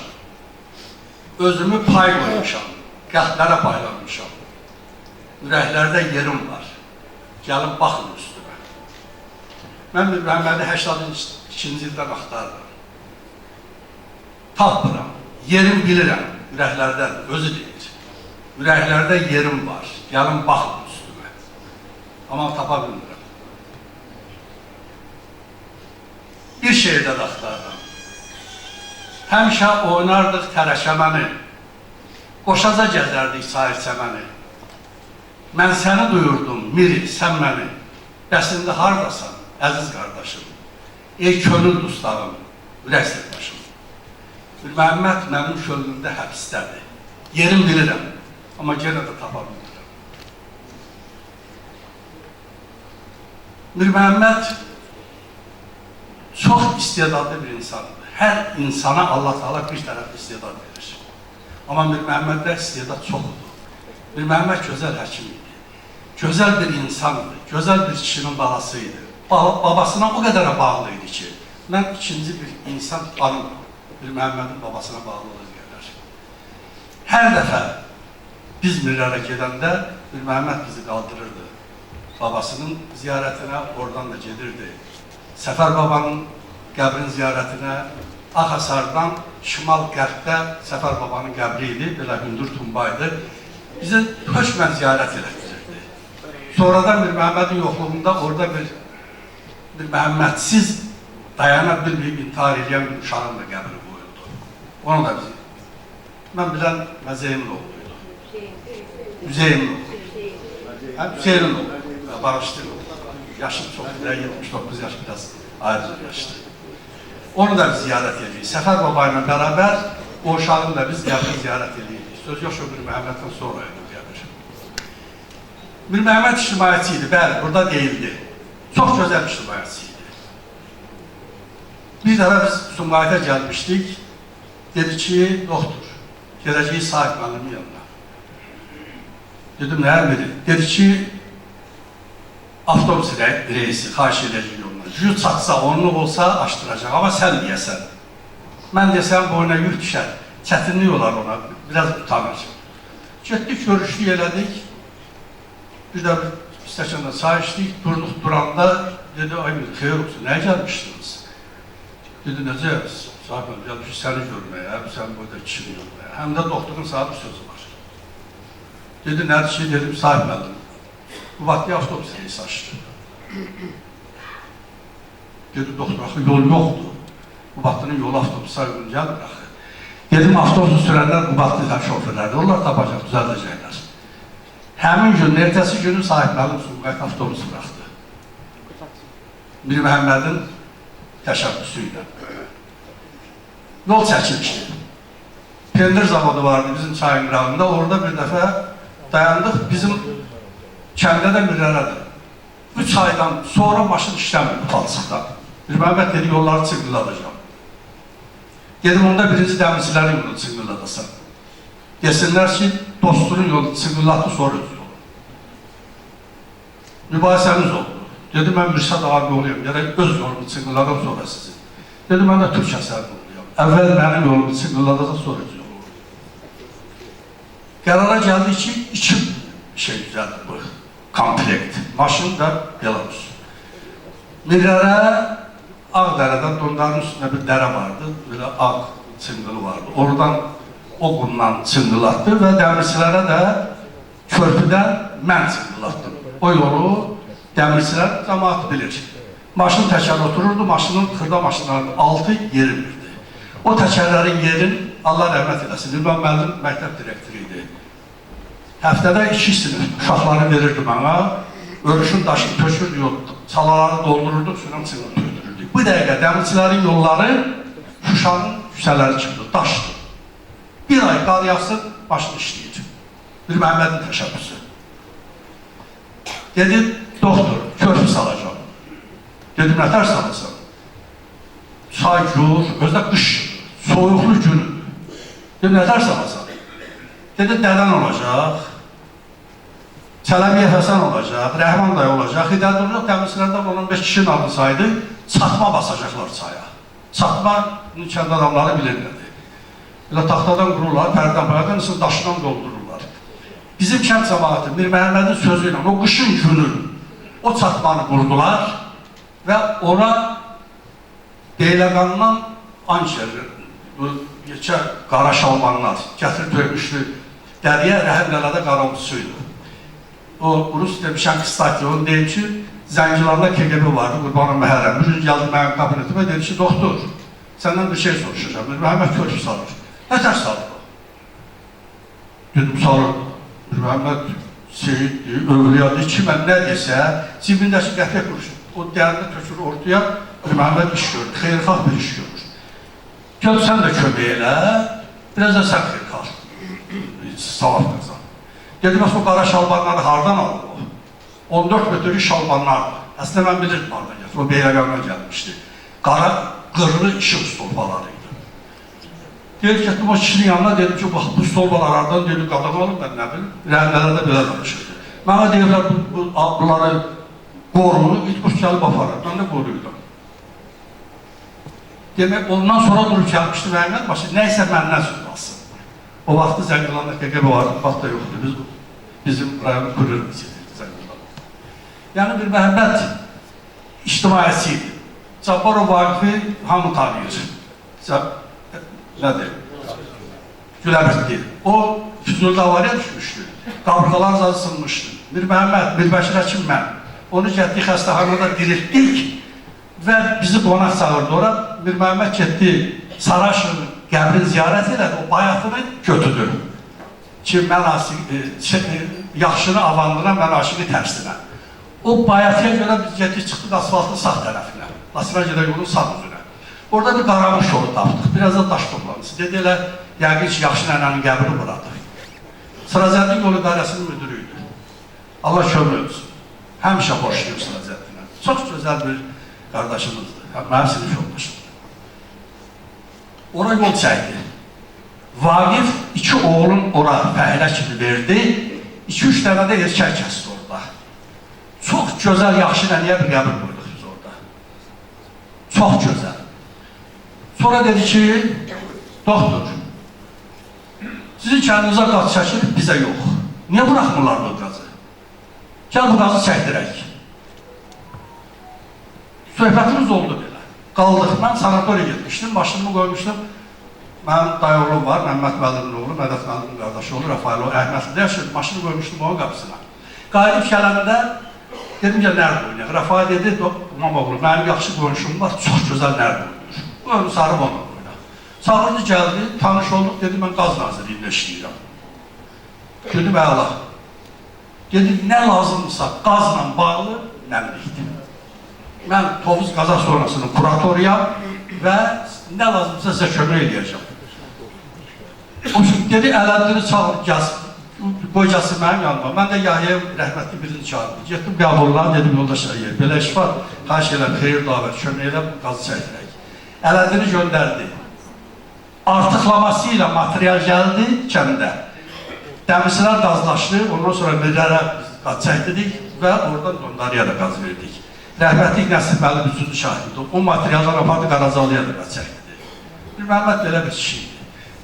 Özümü pay qoymuşam, qəhdlərə paylanmışam. Ürəklərdə yerim var, gəlin baxın üstümə. Mən Mirməhəmmədi 82-ci ildən axtardım. Tapmıram, yerim bilirəm, ürəklərdən, özü deyir. Ürəklərdə yerim var, gəlin baxın üstümə. Amma tapa bilmirəm. bir şeydə də axtardım. Həmişə oynardıq tərəşəməni, qoşaca gəzərdik sahir çəməni. Mən səni duyurdum, Miri, sən məni, bəs indi haradasan, əziz qardaşım, ey könül dustağım, ürək sirdaşım. Məhəmməd mənim könlümdə həbsdədir, yerim bilirəm, amma yenə də tapa bilmirəm. Mir Məhəmməd çox istedadlı bir insandır. Hər insana Allah Teala bir tərəf istedad verir. Amma Mir Məhəmməddə istedad çoxdur. Mir Məhəmməd gözəl həkim idi. Gözəl bir insandı, gözəl bir kişinin balasıydı. Babasına o qədərə bağlı idi ki, mən ikinci bir insan tanımam. Mir Məhəmmədin babasına bağlılığı gəlir. Hər dəfə biz Mirlərə gedəndə Mir Məhəmməd bizi qaldırırdı. Babasının ziyarətinə oradan da gedirdi. Səfər babanın qəbrin ziyarətinə Ağasardan şimal-qərbdə Səfər babanın qəbri idi, belə hündür tumbaydı. Bizi hökmən ziyarət elətdirirdi. Sonradan Mir Məhəmmədin yoxluğunda orada bir Məhəmmədsiz dayana bilməyib intihar edən bir uşağın da qəbri qoyuldu. Onu da bizi. Mən bilən Məzəyimin oğluydu. Hüzeymin oğlu. Hüseynin oğlu. Bağışlayın oğlu. Yaşım çox, 79 yaş biraz ayrıca yaşlı. Onu da biz ziyarət edirik. Səfər baba ilə bərabər o uşağını da biz qəbri ziyarət edirik. Söz yox, Mir Məhəmməddən sonra idi qəbir. Mir Məhəmməd ictimaiyyətçi idi, bəli, burada deyildi. Çox gözəl ictimaiyyətçi idi. Bir dəfə biz Sumqayıta gəlmişdik. Dedi ki, doktor, gələcəyi sahib müəllimin yanına. Dedim, nə əmri? Dedi ki, avtobus reisi, xahiş edəcək yoluna. Yük çatsa, onluq olsa açdıracaq, amma sən deyəsən. Mən desəm, boyuna yük düşər, çətinlik olar ona, biraz utanır. Getdik, görüşlük elədik, bir də bir stəkanda çay içdik, durduq duranda, dedi, ay bir xeyir olsun, nəyə gəlmişdiniz? Dedi, necə, sahibim, gəlmişik səni görməyə, sən burada kişini görməyə, həm də doktorun sahibi sözü var. Dedi, nədir ki, dedim, sahib müəllim. Bu vaxtı avtobus reisi açdı. Dedi, doktor, axı yol yoxdur. Bu vaxtının yolu avtobusa uyğun gəlmir axı. Dedim, avtobusu sürənlər bu vaxtı şoförlərdir, onlar tapacaq, düzəldəcəklər. Həmin gün, ertəsi günü sahib müəllim Sumqayıt avtobusu bıraxdı. Mir Məhəmmədin təşəbbüsü ilə. Yol çəkilmişdi. Pendir zavodu vardı bizim çayın qırağında, orada bir dəfə dayandıq, bizim kəndə də Mirlərədir. 3 aydan sonra maşın işləmir bu palçıqdan. Mir Məhəmməd dedi, yolları çığırladacaq. Dedim, onda birinci dəmirçilərin yolunu çığırladasan. Desinlər ki, dostunun yolu çığırlatdı, sonra öz yolu. Mübahisəmiz oldu. Dedim, mən Mürsad abi oluyum, gerək öz yolumu çığırladım sonra sizin. Dedim, mən də Türk əsərli oluyum. Əvvəl mənim yolumu çığırladacaq, sonra öz yolu. Qərara gəldi ki, 2 şey düzəldir bu. Komplekt, maşın və Belarus. Mirlərə Ağdərədən Dondarın üstündə bir dərə vardı, belə ağ çınqılı vardı. Oradan o qumdan çınqılatdı və dəmirçilərə də körpüdən mən çınqılatdım. O yolu dəmirçilər cəmaat bilir. Maşın təkər otururdu, maşının xırda maşınlarının altı yerimirdi. O təkərlərin yerin, Allah rəhmət eləsin, İlman müəllim məktəb direktörü idi. Həftədə 2 sinif uşaqları verirdi mənə, örüşün daşını tökürdü, salaları doldururdu, suyuna çınqı tökdürürdü. Bu dəqiqə dəmirçilərin yolları Şuşanın küçələri kimdir, daşdır. Bir ay qar yağsın, maşın işləyir. Mir Məhəmmədin təşəbbüsü. Dedim, doktor, körpü salacam. Dedim, nətər salasan? Çay gur, özdə qış, soyuqlu günüdür. Dedim, nətər salasan? Dedi, dədən olacaq, Çələbiyə Həsən olacaq, Rəhman dayı olacaq, Hidəldurluq dəmirçilərdən 15 kişinin adı saydı, çatma basacaqlar çaya. Çatma, kənd adamları bilirlərdi. Elə taxtadan qururlar, pərdən payaqdan, ısın daşından doldururlar. Bizim kənd cəmaatı Mir Məhəmmədin sözü ilə o qışın günü o çatmanı qurdular və ona Deyləqandan Anşeri, bu yekə qara şalmanlar gətirib döymüşdü. Dəriyə Rəhəmlələrdə qaravulçusuydu. O Rus demişən ki, stadionu deyib ki, Zəngilanda KGB vardı, Qurbanın Məhərrəm. Bir gün gəldi mənim kabinetimə, dedi ki, doktor, səndən bir şey soruşacağım. Mir Məhəmməd körpü salır. Nətər salır o? Dedim, salır. Mir Məhəmməd seyiddir, övliyadır, kimə nə desə, cibindəki qəfə quruşur. O dəyərli tökür ortaya, Mir Məhəmməd iş görür, xeyrxalq bir iş görür. Gəl sən də kömək elə, biraz da sən xeyrxalq. Savab qazan. Dedim, o qara şalbanları hardan alır o? 14 metrlik şalbanlardır. Əslində mən bilirdim hardan gəlir. O Beyləqandan gəlmişdi. Qara, qırlı işıq stolbalarıydı. Deyir ki, o kişinin yanına dedim ki, bax, bu stolbalar hardan dedim, qadam alım, mən nə bilim. Rəhmlərdə belə danışırdı. Mənə deyirlər, bunları qorunu, itqus gəlib aparır. Mən də qoruyordum. Demək, ondan sonra durub gəlmişdi Məhəmməd başı, nəysə məndən sürülsün. O vaxtı Zəngilanda KGB vardı, vaxt da yoxdur. Bizim rayonu qururuz. Yəni bir Məhəmməd ictimaiyyəsi idi. Cabbarov Vaqifi hamı tanıyır. Nədir? Güləbirtli. O Füzulda avariya düşmüşdü. Qabrıqalar zadı sınmışdı. Bir Məhəmməd, bir Bəşir Həkim mən. Onu getdik xəstəxanada diriltdik və bizi qonaq çağırdı ora. Bir Məhəmməd getdi Saraşın qəbrin ziyarət elədi, o bayatını götürdü. Ki, yaxşını avandıran, mən aşını tərsinə. O bayatıya görə biz getdik, çıxdıq asfaltın sağ tərəfinə. Lasıra gedən yolun sağ üzünə. Orada bir qaramış yolu tapdıq, biraz da daş toplanısı. Dedilər, yəqin ki, yaxşı nənənin qəbrini buradır. Sırazəddin yolu idarəsinin müdürüydü. Allah kömür olsun. Həmişə boşluyum Sırazəddinə. Çox gözəl bir qardaşımızdır, mənim sinif yoldaşımdır. Ora yol çəkdi. Vaqif 2 oğlun ora fəhlə kimi verdi, 2-3 dənə də erkək kəsdi orada. Çox gözəl, yaxşı nəniyə bir qəbir qoyduq biz orada. Çox gözəl. Sonra dedi ki, doktor, sizin kəndinizə qaz çəkir, bizə yox. Niyə bıraxmırlar bu qazı? Gəl bu qazı çəkdirək. Söhbətimiz oldu belə. Qaldıq, mən sanatoriya getmişdim, başımı qoymuşdum. Mənim dayıoğlum var, Məmməd Məlimin oğlu, Mədət Məlimin qardaşı olur, Rafael o, Əhmədlidə yaşayır, maşını qoymuşdum onun qapısına. Qayıdıb gələndə, dedim ki, nərd oynayaq. Rafael dedi, Mamoğlu, mənim yaxşı qonşum var, çox gözəl nərd oynayır. Onu sarıb onu oynayaq. Çağırdı, gəldi, tanış olduq, dedi, mən qaz nazirliyində işləyirəm. Dedim, əla. Dedi, nə lazımdırsa qazla bağlı nəmlikdir. Mən Tovuz qaza sonrasının kuratoriyam və nə lazımdırsa sizə kömək edəcəm. Dedi, Ələddini çağır, qoy gəlsin mənim yanıma. Mən də Yahya rəhmətli birini çağırdım. Getdim qəbullarına, dedim, yoldaş Əliyev, belə iş var, xahiş elə, xeyir davət, kömək elə, qazı çəkdirək. Ələddini göndərdi. Artıqlaması ilə material gəldi kəndə. Dəmislər qazlaşdı, ondan sonra Mirlərə qaz çəkdirdik və oradan Dondariya da qaz verdik. Rəhmətlik Nəsib Məli Büzüdü şahidi. O materiallar apardı, Qarazalıya da qaz çəkdirdi. Bir Məhəmməd belə bir kişi idi.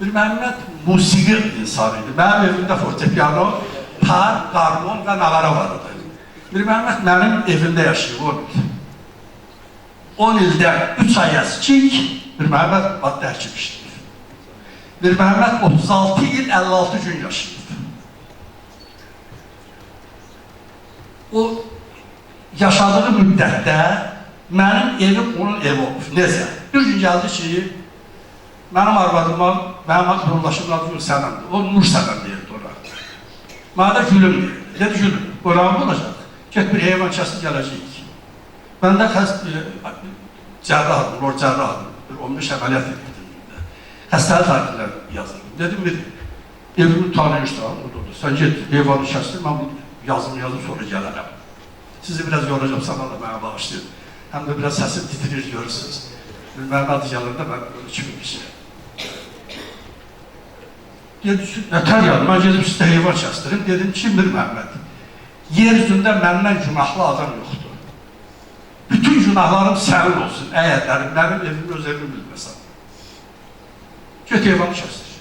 Bir Məhəmməd musiqi insanı idi. Mənim evimdə fortepiano, par, qarmon və nağara vardı. Bir Məhəmməd mənim evimdə yaşayıb, 10 ildən 3 ay əskik, bir Məhəmməd maddə həkim işləyir. Bir Məhəmməd 36 il 56 gün yaşayıb. O yaşadığı müddətdə mənim evim onun evi olmuş. Necə? Bir gün gəldi ki, mənim arvadıma, mənim yoldaşımın adı Sənəmdir. O Nur Sənəm deyirdi ona. Mənə də gülüm deyirdi. Dedi gülüm, qoyağım olacaq. Get bir heyvan kəsin gələcəyik. Mən də cərrahadım, lor cərrahadım. 15 əməliyyat edirdim. Həstəlik tarixlər yazırdım. Dedim, evimi tanıyırsan, sən get, heyvanı kəsdir, mən bu yazımı yazıb sonra gələrəm. Sizi biraz yoracam, sana da mənə bağışlayın. Həm də biraz səsim titrir, görürsünüz. Mənim adı gəlirdə mən kimi bir şey. Dedi ki, nətər yanım, mən gedib sizdə heyvan kəstirim. Dedim, kimdir Məhəmməd? Yer üzündə məndən günahlı adam yoxdur. Bütün günahlarım sənin olsun, əyədlərim, mənim evimin öz evimi bilməsən. Get heyvanı kəstir.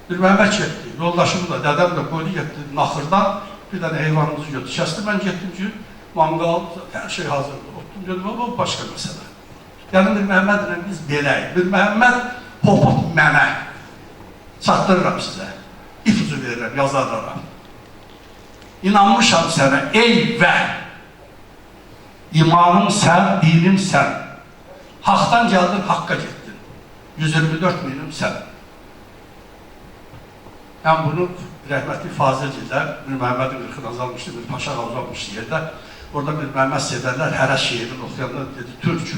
Bir Məhəmməd getdi, yoldaşımı da, dədəm də qoydu, getdi naxırdan, bir dənə heyvanımızı götür, kəsdi. Mən getdim ki, manqal, hər şey hazırdır. Otdum, dedim, o başqa məsələ. Yəni, bir Məhəmmədlə biz beləyik. Bir Məhəmməd hopub mənə çatdırıram sizə. İfuzu verirəm, yazarlarım. İnanmışam sənə, ey vəh! İmanım sen, dinim sen. Hak'tan geldin, Hakk'a gittin. 124 milim sen. Ben bunu rəhmətli Fazıl Gillər, Mir Məhəmmədin 40'ını azalmışdı, bir paşa azalmışdı yerde. Orada Mir Məhəmməd sevərlər, hər şeirini oxuyanda dedi, Türk,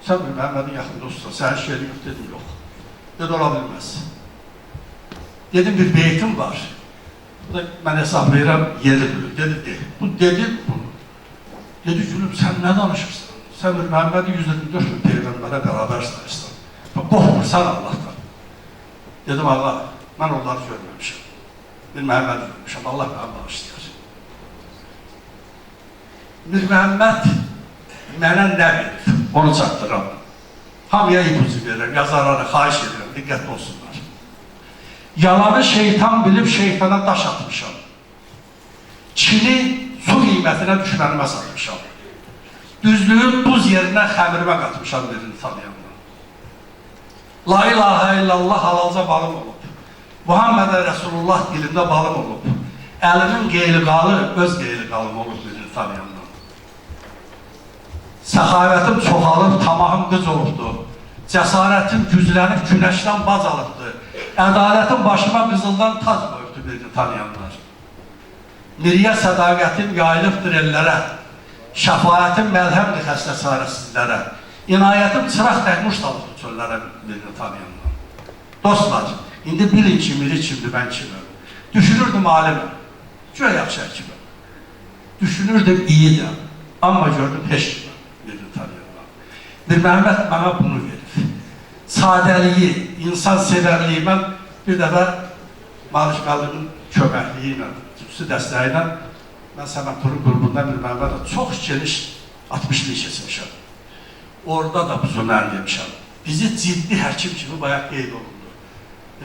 sen Mir Məhəmmədin yaxında olsun, sənin şeirin yok, dedim, yok. Dedi, ola bilməz. Dedim, bir beytim var. Bu da mən hesablayıram, yeri bilir. Dedi, bu dedi bunu. Dedi, gülüm, sen ne danışırsan? Sen Mir Məhəmmədi 124 bin peyğəmbərə beraber sayırsan. Qorxmursan Allah'tan. Dedim, Allah, mən onları görməmişim. Mir Məhəmmədi görmüşəm, Allah mənə bağışlayır. Mir Məhəmməd mənə nə verir? Onu çatdıram. Hamıya ipucu verirəm, yazarlara xahiş edirəm, diqqətli olsunlar. Yalanı şeytan bilib şeytana daş atmışam. Çini su qiymətinə düşmənimə satmışam. Düzlüğün buz yerinə xəmirimə qatmışam birini tanıyanlar. La ilahə illallah halalca balım olub. Muhammed Resulullah dilində balım olub. Əlimin qeyliqalı öz qeyliqalım olub birini tanıyanlar. Səxavətim çoxalıb, tamahım qız olubdur. Cəsarətim güclənib, günəşdən baz alıbdır. Ədalətim başıma qızıldan tac qoyubdur birini tanıyanlar. Miriyə sədaqətim yayılıbdır ellərə. Şəfayətim məlhəmdir xəstə çarəsizlərə. İnayətim çıraq təkmuş dalıbdır çöllərə birini tanıyanlar. Dostlar, indi bilin ki, miri kimdir, mən kimim. Düşünürdüm alimim, güya yaxşı həkimim. Düşünürdüm iyidir, amma gördüm heç kimim birini tanıyanlar. Mir Məhəmməd mənə bunu verir. Sadəliyi, insan sevərliyi, mən bir dəfə Maliş müəllimin köməkliyi ilə, xüsusi dəstəyi ilə mən Səmətturun qrubunda Mir Məhəmmədlə çox geniş 60'lı keçmişəm. Orada da bu zönər demişəm. Bizi ciddi həkim kimi bayaq qeyd olundu.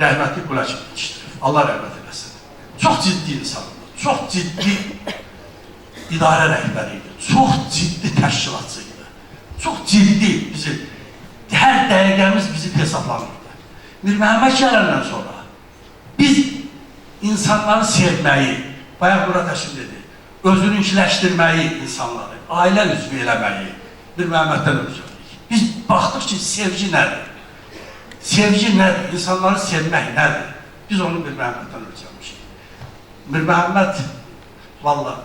Rəhmətli Qulaç yetişdirir. Allah rəhmət eləsin. Çox ciddi insandır. Çox ciddi idarə rəhbəriydi. Çox ciddi təşkilatçıydı. Çox ciddi bizi, hər dəqiqəmiz bizi hesablanırdı. Mir Məhəmməd gələndən sonra biz insanları sevməyi, bayaq Murat Həşim dedi, özününkiləşdirməyi insanları, ailə üzvü eləməyi Mir Məhəmməddən öyrəndik. Biz baxdıq ki, sevgi nədir? Sevgi nədir? İnsanları sevmək nədir? Biz onu Mir Məhəmməddən öyrənmişik. Mir Məhəmməd, valla,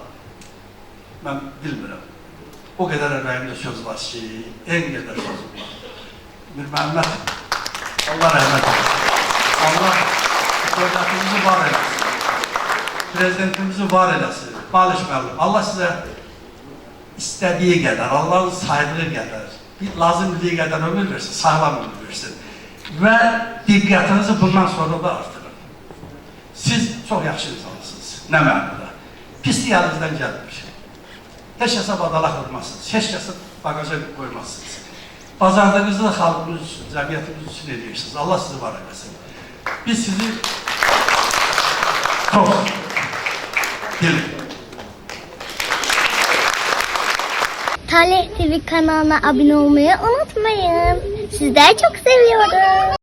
mən bilmirəm, o qədər ərvəyimdə söz var ki, en qədər sözüm var. Mir Məhəmməd, Allah rəhmət etsin. Allah dövlətimizi var eləsin. Prezidentimizi var eləsin. Maliş müəllim, Allah sizə istədiyi qədər, Allahın saydığı qədər, lazım bildiyi qədər ömür versin, sağlam ömür versin. Və diqqətinizi bundan sonra da artırın. Siz çox yaxşı insansınız, nə mənada. Pislik əlinizdən gəlmir. Heç kəsə badalaq vurmazsınız, heç kəsə bagaja qoymazsınız. Bazardığınızı da xalqımız üçün, cəmiyyətimiz üçün edirsiniz. Allah sizi var eləsin. Biz sizi çox bilin. Talih TV kanalına abone olmayı unutmayın. Sizleri çok seviyorum.